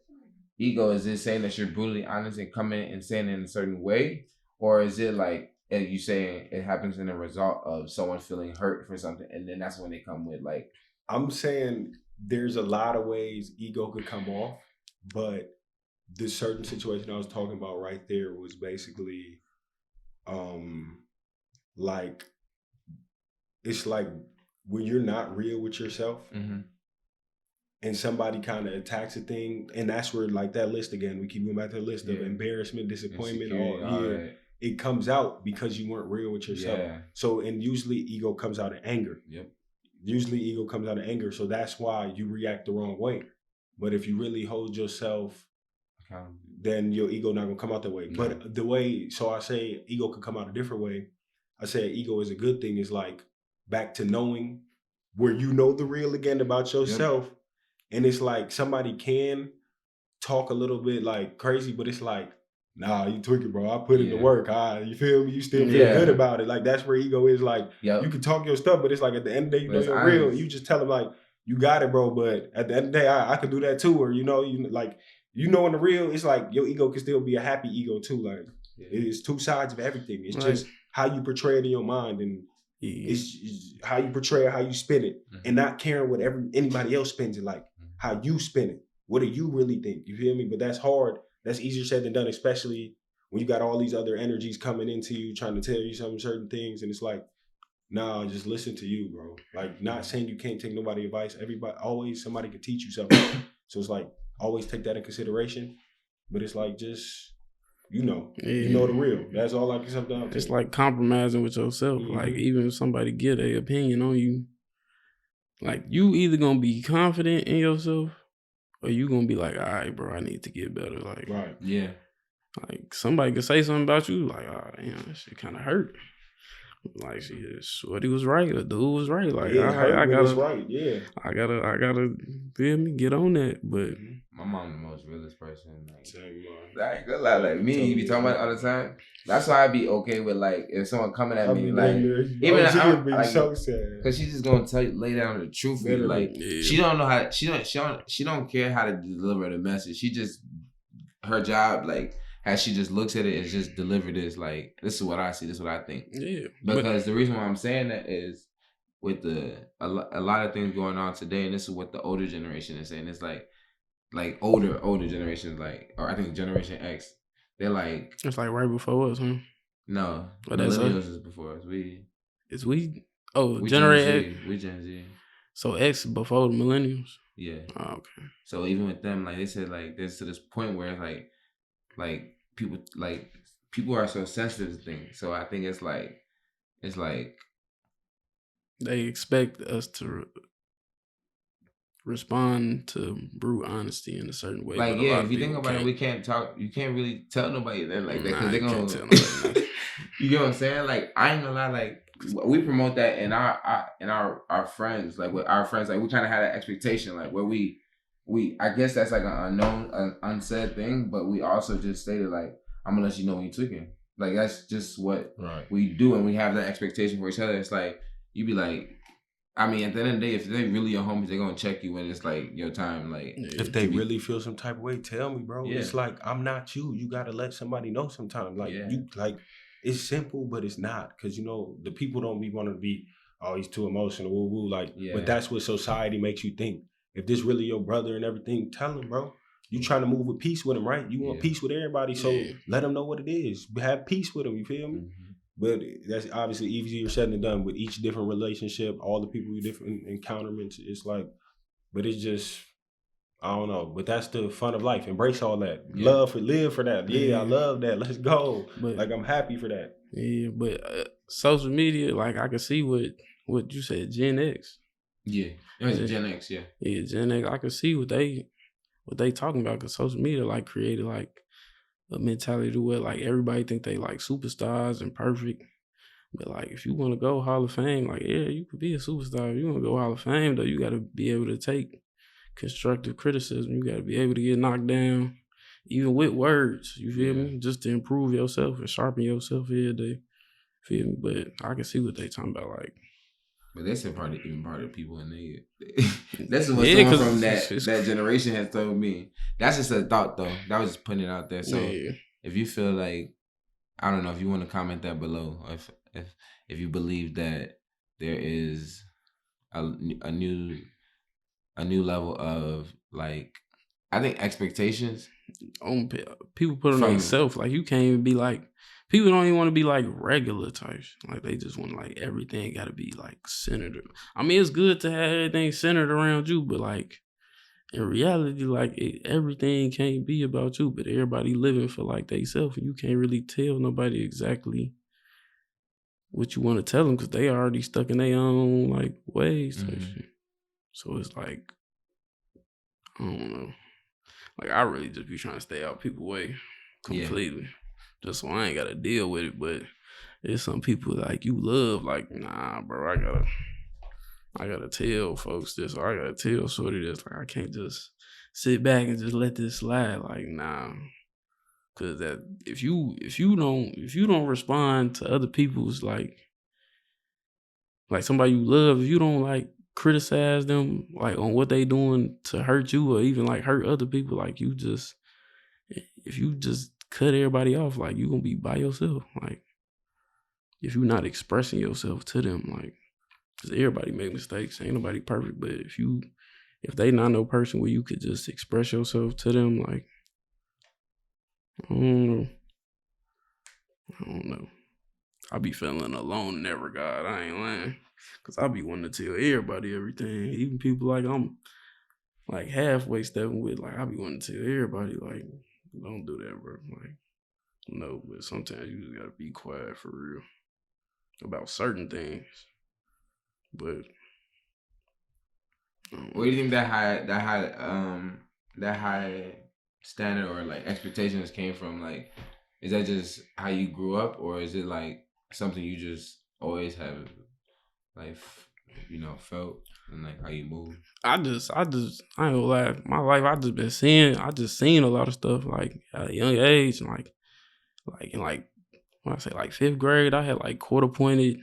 ego is just saying that you're brutally honest and coming and saying it in a certain way? Or is it like, and you saying it happens in a result of someone feeling hurt for something, and then that's when they come with like. I'm saying there's a lot of ways ego could come off, but the certain situation I was talking about right there was basically, like, it's like when you're not real with yourself, and somebody kind of attacks a thing, and that's where like that list again. We keep going back to the list of embarrassment, disappointment, it comes out because you weren't real with yourself. Yeah. So, and usually ego comes out of anger. Yep. Usually ego comes out of anger. So that's why you react the wrong way. But if you really hold yourself, then your ego not gonna come out that way. No. But the way, so I say ego could come out a different way. I say ego is a good thing. Is like back to knowing where you know the real again about yourself. Yep. And it's like somebody can talk a little bit like crazy, but it's like, nah, you tweaking, bro. I put in the work. You feel me? You still feel good about it. Like, that's where ego is. Like, you can talk your stuff, but it's like at the end of the day, you know you're real. And you just tell them, like, you got it, bro. But at the end of the day, I could do that too. Or, you like, in the real, it's like your ego can still be a happy ego too. Like, it's two sides of everything. It's just how you portray it in your mind. And it's how you portray it, how you spin it. And not caring what anybody else spins it, like how you spin it. What do you really think? You feel me? But that's hard. That's easier said than done, especially when you got all these other energies coming into you, trying to tell you some certain things. And it's like, nah, just listen to you, bro. Like, not saying you can't take nobody advice. Always somebody can teach you something. So it's like, always take that in consideration. But it's like, just, you know the real. That's all I can come down to. It's like compromising with yourself. Mm-hmm. Like, even if somebody get an opinion on you, like, you either gonna be confident in yourself, or you gonna be like, all right, bro, I need to get better. Like, right, yeah. Like, somebody could say something about you, like, oh, damn, that shit kind of hurt. Like, Shorty was right, the dude was right. Like, I gotta, right, yeah. I gotta, feel me, get on that. But my mom the most realest person. Like, I ain't gonna lie, like me, you be talking about it all the time. That's why I be okay with like if someone coming at me, like even I'm like, so sad, because she's just gonna lay down the truth. Like she don't know how, she don't care how to deliver the message. She just, her job, like, as she just looks at it and just deliver this, like, this is what I see, this is what I think. Yeah. Because the reason why I'm saying that is with a lot of things going on today, and this is what the older generation is saying. It's like older generations, like, or I think Generation X, they're like it's like right before us, huh? No, but that's millennials is before us. We Generate Gen X. Z. We Gen Z. So X before the millennials. Yeah. Oh, okay. So even with them, like they said, like there's to this point where it's like people are so sensitive to things. So I think it's like they expect us to respond to brute honesty in a certain way. Like, but yeah, if you think about it, we can't talk. You can't really tell nobody that like that because they're gonna. Tell nobody You get what I'm saying? Like, I ain't gonna lie. Like, we promote that in our friends. Like with our friends, like we kind of had an expectation, like where we I guess that's like an unknown, an unsaid thing, but we also just stated like, I'm gonna let you know when you're tweaking. Like that's just what we do, and we have that expectation for each other. It's like you be like. I mean, at the end of the day, if they really your homies, they're gonna check you when it's like your time. Like, if they really feel some type of way, tell me, bro. Yeah. It's like I'm not you. You gotta let somebody know sometimes. Like you, like it's simple, but it's not because you know the people don't want to be. Oh, he's too emotional. Woo woo. Like, but that's what society makes you think. If this really your brother and everything, tell him, bro. You trying to move with peace with him, right? You want peace with everybody, so let him know what it is. Have peace with him. You feel me? Mm-hmm. But that's obviously easier said than done with each different relationship, all the people you different encounterments. It's like, but it's just, I don't know. But that's the fun of life. Embrace all that. Live for that. Yeah, I love that. Let's go. But, like, I'm happy for that. Yeah, but social media, like, I can see what you said, Gen X. Yeah, it's Gen X, yeah. Yeah, Gen X, I can see what they talking about because social media, like, created, like, a mentality to where like everybody think they like superstars and perfect. But like if you want to go Hall of Fame, like yeah, you could be a superstar. If you want to go Hall of Fame though, you gotta be able to take constructive criticism. You gotta be able to get knocked down, even with words, you feel me? Just to improve yourself and sharpen yourself every day. Feel me? But I can see what they talking about, like. But that's part of people and they that's what someone from that generation has told me. That's just a thought though. That was just putting it out there. So if you feel like, I don't know, if you want to comment that below, if you believe that there is a new level of like, I think expectations on people put on themselves. Like you can't even be like. People don't even want to be like regular types. Like they just want like everything got to be like centered. I mean, it's good to have everything centered around you, but like in reality, like everything can't be about you. But everybody living for like theyself, and you can't really tell nobody exactly what you want to tell them because they already stuck in their own like ways. Mm-hmm. So it's like I don't know. Like I really just be trying to stay out people's way completely. Just so I ain't gotta deal with it, but there's some people like you love, like, nah, bro, I gotta tell folks this, or I gotta tell Shorty this. Like I can't just sit back and just let this slide. Like, nah. Cause that if you don't respond to other people's like somebody you love, if you don't like criticize them like on what they doing to hurt you or even like hurt other people, like if you just cut everybody off, like you gonna be by yourself. Like if you're not expressing yourself to them, like because everybody make mistakes, ain't nobody perfect. But if they not no person where you could just express yourself to them, like I don't know. I be feeling alone in that regard. I ain't lying, cause I be wanting to tell everybody everything, even people like I'm like halfway stepping with. Like I be wanting to tell everybody, like don't do that, bro. Like. No, but sometimes you just gotta be quiet for real about certain things. But what do you think that high standard or like expectations came from? Like, is that just how you grew up, or is it like something you just always have, like, you know, felt and like how you move? I ain't gonna lie. My life, I just seen a lot of stuff like at a young age, and like in like when I say like 5th grade, I had like court-appointed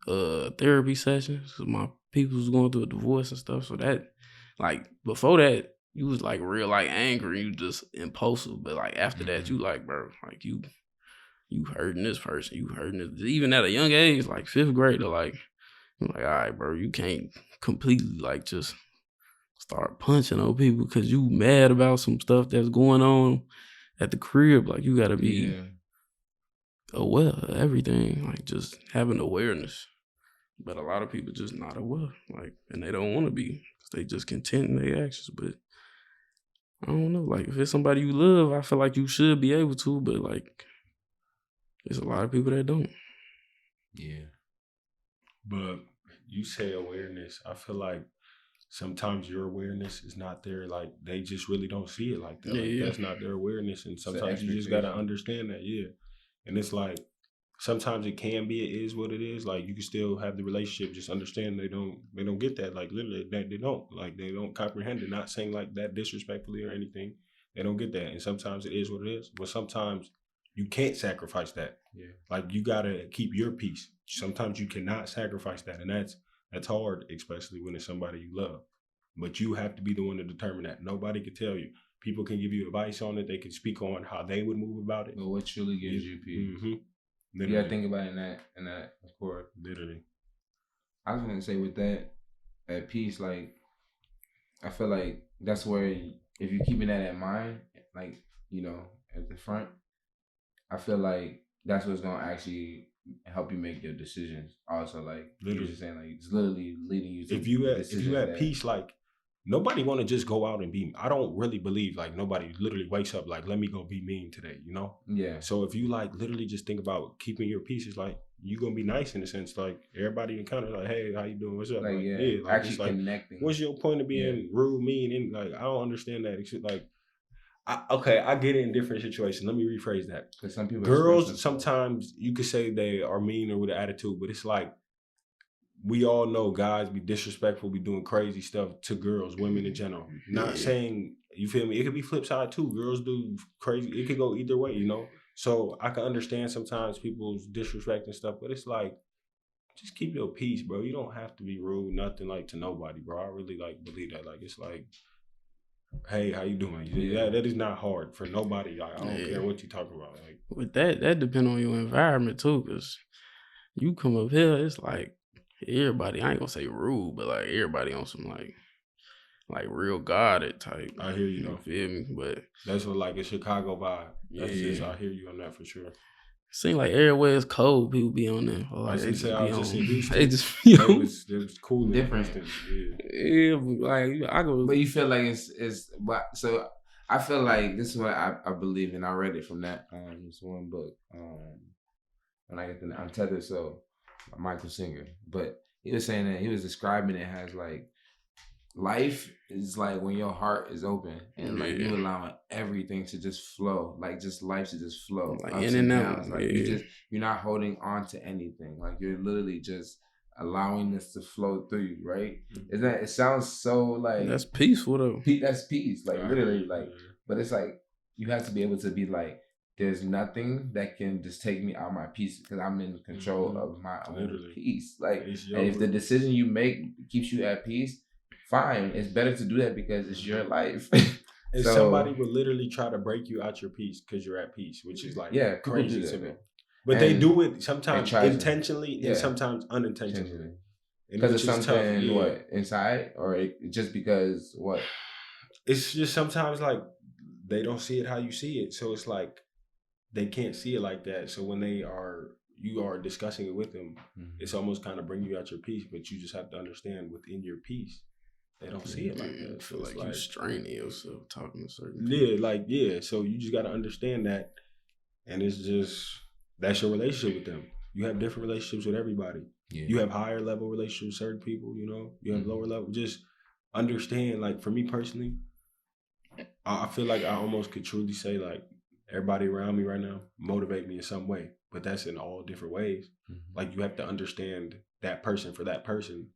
therapy sessions because my people was going through a divorce and stuff. So that like before that, you was like real like angry, you just impulsive. But like after that, you like, bro, like you hurting this person, you hurting this. Even at a young age, like 5th grade, like I'm like, all right, bro, you can't completely like just start punching on people because you mad about some stuff that's going on at the crib, like you gotta be aware of everything, like just having awareness. But a lot of people just not aware, like, and they don't want to be. They just content in their actions. But I don't know, like if it's somebody you love, I feel like you should be able to. But like, there's a lot of people that don't. Yeah. But you say awareness. I feel like sometimes your awareness is not there. Like they just really don't see it like that. Like that's not their awareness. And sometimes you just gotta understand that. Yeah. And it's like sometimes it can be, it is what it is. Like you can still have the relationship, just understand they don't get that. Like literally they don't comprehend it. Not saying like that disrespectfully or anything. They don't get that. And sometimes it is what it is. But sometimes you can't sacrifice that. Yeah. Like you gotta keep your peace. Sometimes you cannot sacrifice that. And that's hard, especially when it's somebody you love. But you have to be the one to determine that. Nobody can tell you. People can give you advice on it. They can speak on how they would move about it. But what truly gives you peace? Mm-hmm. You gotta think about it in that accord. Literally. I was gonna say with that, at peace, like I feel like that's where if you keeping that in mind, like, you know, at the front, I feel like that's what's gonna actually help you make your decisions. Also, like you're just saying, like it's literally leading you to if you at peace, like nobody want to just go out and be. I don't really believe like nobody literally wakes up like, let me go be mean today, you know? Yeah. So if you like literally just think about keeping your peace, it's like you gonna be nice in a sense. Like everybody encounter like, hey, how you doing? What's up? Like like actually like, connecting. What's your point of being rude, mean, and like I don't understand that. It's like I get it in different situations. Let me rephrase that. Because some people, girls, sometimes you could say they are mean or with an attitude, but it's like we all know guys be disrespectful, be doing crazy stuff to girls, women in general. Not saying, you feel me? It could be flip side too. Girls do crazy. It could go either way, you know? So I can understand sometimes people's disrespect and stuff, but it's like, just keep your peace, bro. You don't have to be rude, nothing like to nobody, bro. I really like believe that. Like, it's like, hey, how you doing? That is not hard for nobody. Like, I don't care what you talking about. Like, with that depend on your environment too, because you come up here, it's like everybody. I ain't gonna say rude, but like everybody on some like real guarded type. I hear you though. You feel me? But that's what like a Chicago vibe. That's just, I hear you on that for sure. Seem like everywhere is cold. People be on there. Like they just be on. They just you know, it was cool, different. Yeah, but like I go. But you feel like it's. But so I feel like this is what I believe in. I read it from that this one book. When I get the Untethered Soul, by Michael Singer. But he was saying that he was describing it as like life is like when your heart is open and like you allowing everything to just flow, like just life to just flow, like in and out. Like you're not holding on to anything. Like you're literally just allowing this to flow through you, right? Isn't that? It sounds so like that's peaceful though. That's peace, like literally, like. But it's like you have to be able to be like, there's nothing that can just take me out of my peace because I'm in control of my own peace. Like, and if the decision you make keeps you at peace, fine. It's better to do that because it's your life. And so, somebody will literally try to break you out your peace because you're at peace, which is like crazy to me. But they do it sometimes intentionally and sometimes unintentionally. Because it's something what inside, or just because what? It's just sometimes like they don't see it how you see it, so it's like they can't see it like that. So when you are discussing it with them, it's almost kind of bringing you out your peace. But you just have to understand within your peace, they don't see it like that. I feel like you straining yourself talking to certain people. So you just got to understand that, and it's just that's your relationship with them. You have different relationships with everybody. Yeah. You have higher level relationships with certain people. You know, you have lower level. Just understand. Like for me personally, I feel like I almost could truly say like everybody around me right now motivate me in some way, but that's in all different ways. Like you have to understand that person for that person.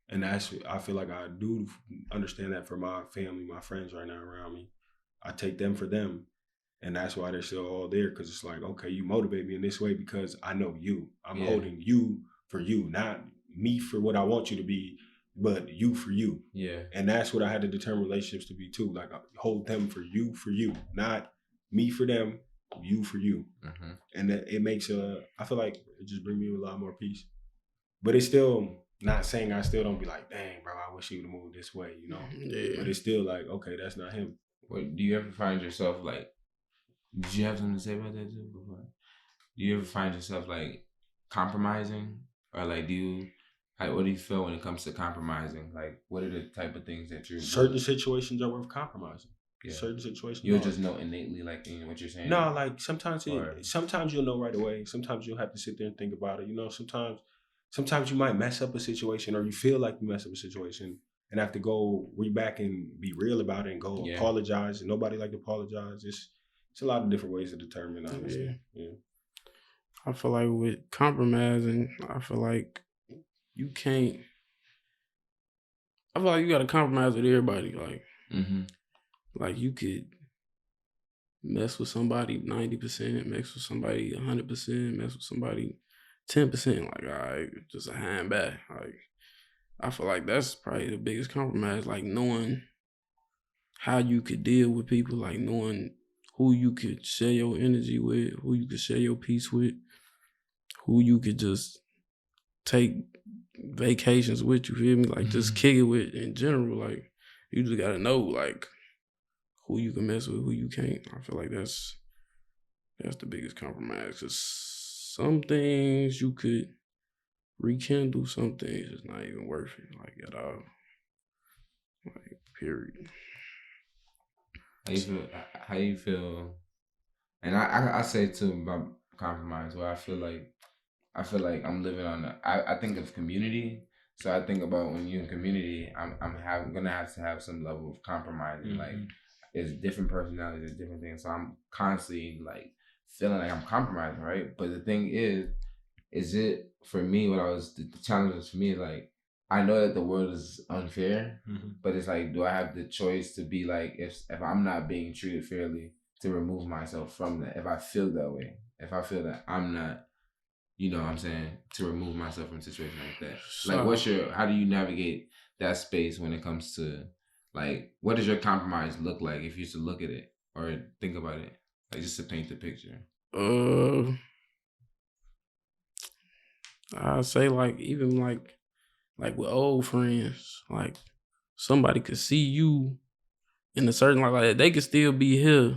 And I feel like I do understand that for my family, my friends right now around me. I take them for them. And that's why they're still all there. Cause it's like, okay, you motivate me in this way because I know you. I'm holding you for you, not me for what I want you to be, but you for you. Yeah. And that's what I had to determine relationships to be too. Like I hold them for you, not me for them, you for you. And that it makes I feel like it just brings me a lot more peace. But it's still not saying I still don't be like, dang, bro, I wish he would have moved this way, you know? Yeah. But it's still like, okay, that's not him. What, do you ever find yourself like Did you have something to say about that too before? Do you ever find yourself like compromising, or like what do you feel when it comes to compromising? Like, what are the type of things that you're certain situations are worth compromising. Yeah. Certain situations you'll just know innately, like in what you're saying. No, like sometimes you'll know right away. Sometimes you'll have to sit there and think about it. You know, sometimes you might mess up a situation, or you feel like you mess up a situation and have to go back and be real about it and go apologize. And nobody like to apologize. It's a lot of different ways to determine, honestly. Yeah. I feel like with compromising, I feel like you can't. I feel like you got to compromise with everybody. Like, like you could mess with somebody 90%, mess with somebody 100%, mess with somebody 10%. Like, all right, just a hand back. Like, I feel like that's probably the biggest compromise. Like knowing how you could deal with people, like knowing who you could share your energy with, who you could share your peace with, who you could just take vacations with, you feel me? Like just kick it with in general. Like you just gotta know like who you can mess with, who you can't. I feel like that's the biggest compromise. Cause some things you could rekindle, some things it's not even worth it, like at all. Like period. How you feel? And I say too about compromise, where I feel like I'm living on I think of community. So I think about when you're in community, I'm gonna have to have some level of compromising. Like it's different personalities, it's different things. So I'm constantly like feeling like I'm compromising, right? But the thing is it for me? The challenge was for me is like I know that the world is unfair, but it's like, do I have the choice to be like, if I'm not being treated fairly, to remove myself from that? If I feel that way, if I feel that I'm not. You know what I'm saying? To remove myself from a situation like that. Like, how do you navigate that space when it comes to, like, what does your compromise look like if you used to look at it or think about it? Like, just to paint the picture. I'd say, like, even, like with old friends, like, somebody could see you in a certain, like they could still be here,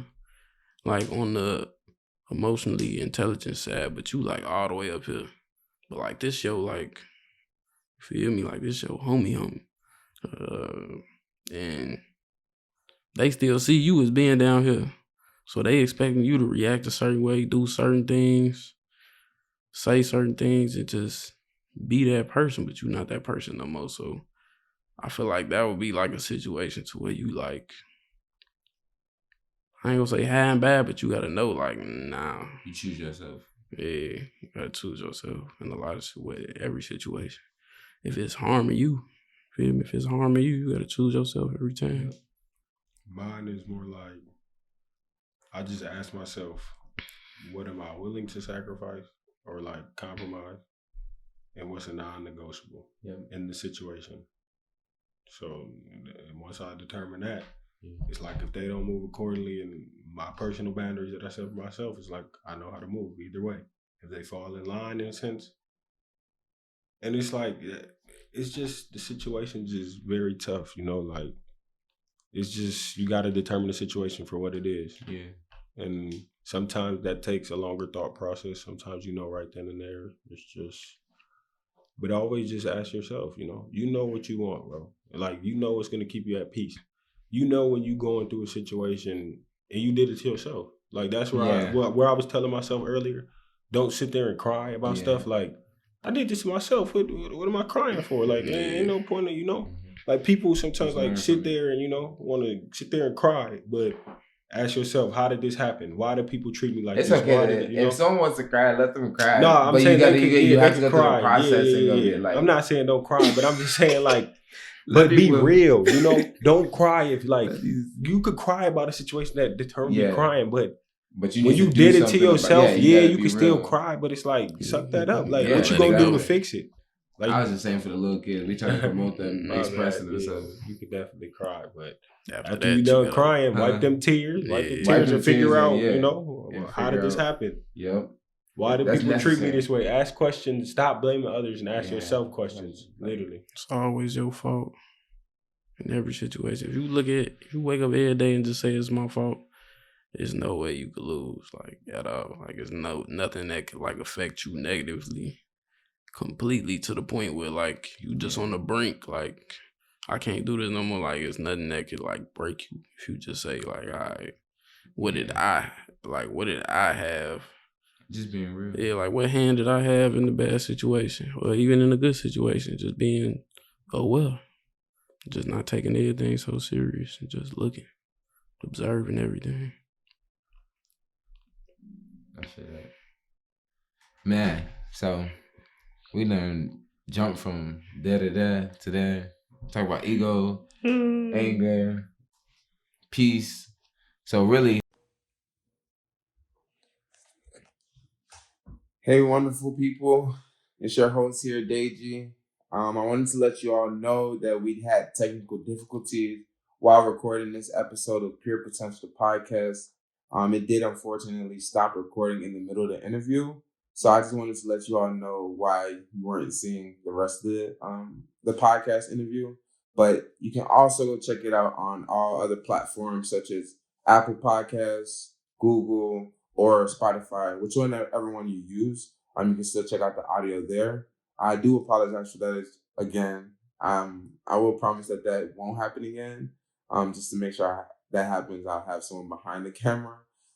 like, on the emotionally intelligent side, but you like all the way up here. But like this show, like, feel me, like this show, homie. And they still see you as being down here. So they expecting you to react a certain way, do certain things, say certain things, and just be that person, but you're not that person no more. So I feel like that would be like a situation to where you like, I ain't gonna say high and bad, but you gotta know, like, nah. You choose yourself. Yeah, you gotta choose yourself in a lot of every situation. If it's harming you, feel me? If it's harming you, you gotta choose yourself every time. Mine is more like, I just ask myself, what am I willing to sacrifice or like compromise? And what's a non-negotiable in the situation? So once I determine that, it's like if they don't move accordingly and my personal boundaries that I set for myself, it's like I know how to move either way. If they fall in line in a sense. And it's like, it's just, the situation's just very tough, you know, like, it's just, you got to determine the situation for what it is. Yeah. And sometimes that takes a longer thought process. Sometimes you know right then and there. It's just, but always just ask yourself, you know what you want, bro. Like, you know what's going to keep you at peace. You know when you going through a situation and you did it to yourself. Like, that's where where I was telling myself earlier, don't sit there and cry about stuff. Like, I did this to myself. What am I crying for? Like, ain't no point of, like, people sometimes like sit there and, want to sit there and cry, but ask yourself, how did this happen? Why do people treat me like this? It's okay. If someone wants to cry, let them cry. No, I'm saying you have to go cry. Through the processing of it. Like, I'm not saying don't cry, but I'm just saying, like, but be real, Don't cry if, like, you could cry about a situation that determines you crying, but when you did it to yourself, you can still cry, but it's like, suck that up. Like, what you gonna do to fix it? Like, I was just saying for the little kids, we trying to promote them expressing themselves. You could definitely cry, but after you done crying, wipe them tears, and figure out, how did this happen? Yep. Why do people treat me this way? Ask questions. Stop blaming others and ask yourself questions. Literally, it's always your fault in every situation. If you wake up every day and just say it's my fault, there's no way you could lose, like, at all. Like, it's nothing that could, like, affect you negatively completely to the point where, like, you just on the brink, like, I can't do this no more. Like, it's nothing that could, like, break you if you just say, like, all right, what did I have? Just being real. Yeah, like, what hand did I have in the bad situation? Or even in a good situation, just being, oh, well. Just not taking everything so serious and just looking, observing everything. I feel that. Man, so we done jump from there to there to there. Talk about ego, anger, peace. So really. Hey, wonderful people. It's your host here, Deji. I wanted to let you all know that we had technical difficulties while recording this episode of Pure Potential Podcast. It did unfortunately stop recording in the middle of the interview. So I just wanted to let you all know why you weren't seeing the rest of the podcast interview. But you can also go check it out on all other platforms such as Apple Podcasts, Google, or Spotify, whichever one you use. You can still check out the audio there. I do apologize for that again. I will promise that won't happen again. Just to make sure that happens, I'll have someone behind the camera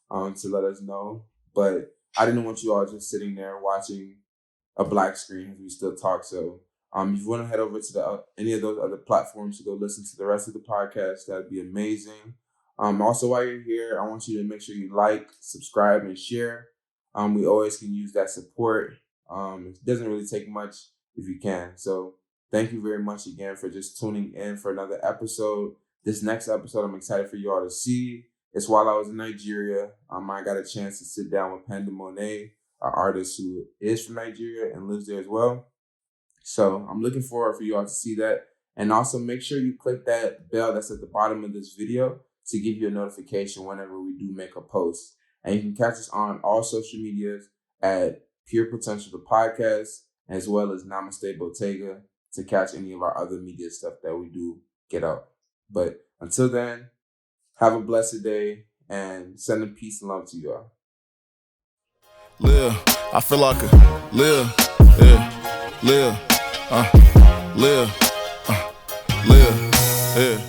to let us know. But I didn't want you all just sitting there watching a black screen as we still talk. So if you want to head over to any of those other platforms to go listen to the rest of the podcast, that'd be amazing. Also, while you're here, I want you to make sure you like, subscribe, and share. We always can use that support. It doesn't really take much if you can. So thank you very much again for just tuning in for another episode. This next episode, I'm excited for you all to see. It's while I was in Nigeria. I got a chance to sit down with Panda Monet, an artist who is from Nigeria and lives there as well. So I'm looking forward for you all to see that. And also make sure you click that bell that's at the bottom of this video to give you a notification whenever we do make a post. And you can catch us on all social medias at Pure Potential the Podcast, as well as Namaste Bottega to catch any of our other media stuff that we do get out. But until then, have a blessed day and sending peace and love to you all. Live, I feel like a live, yeah, live, live, yeah.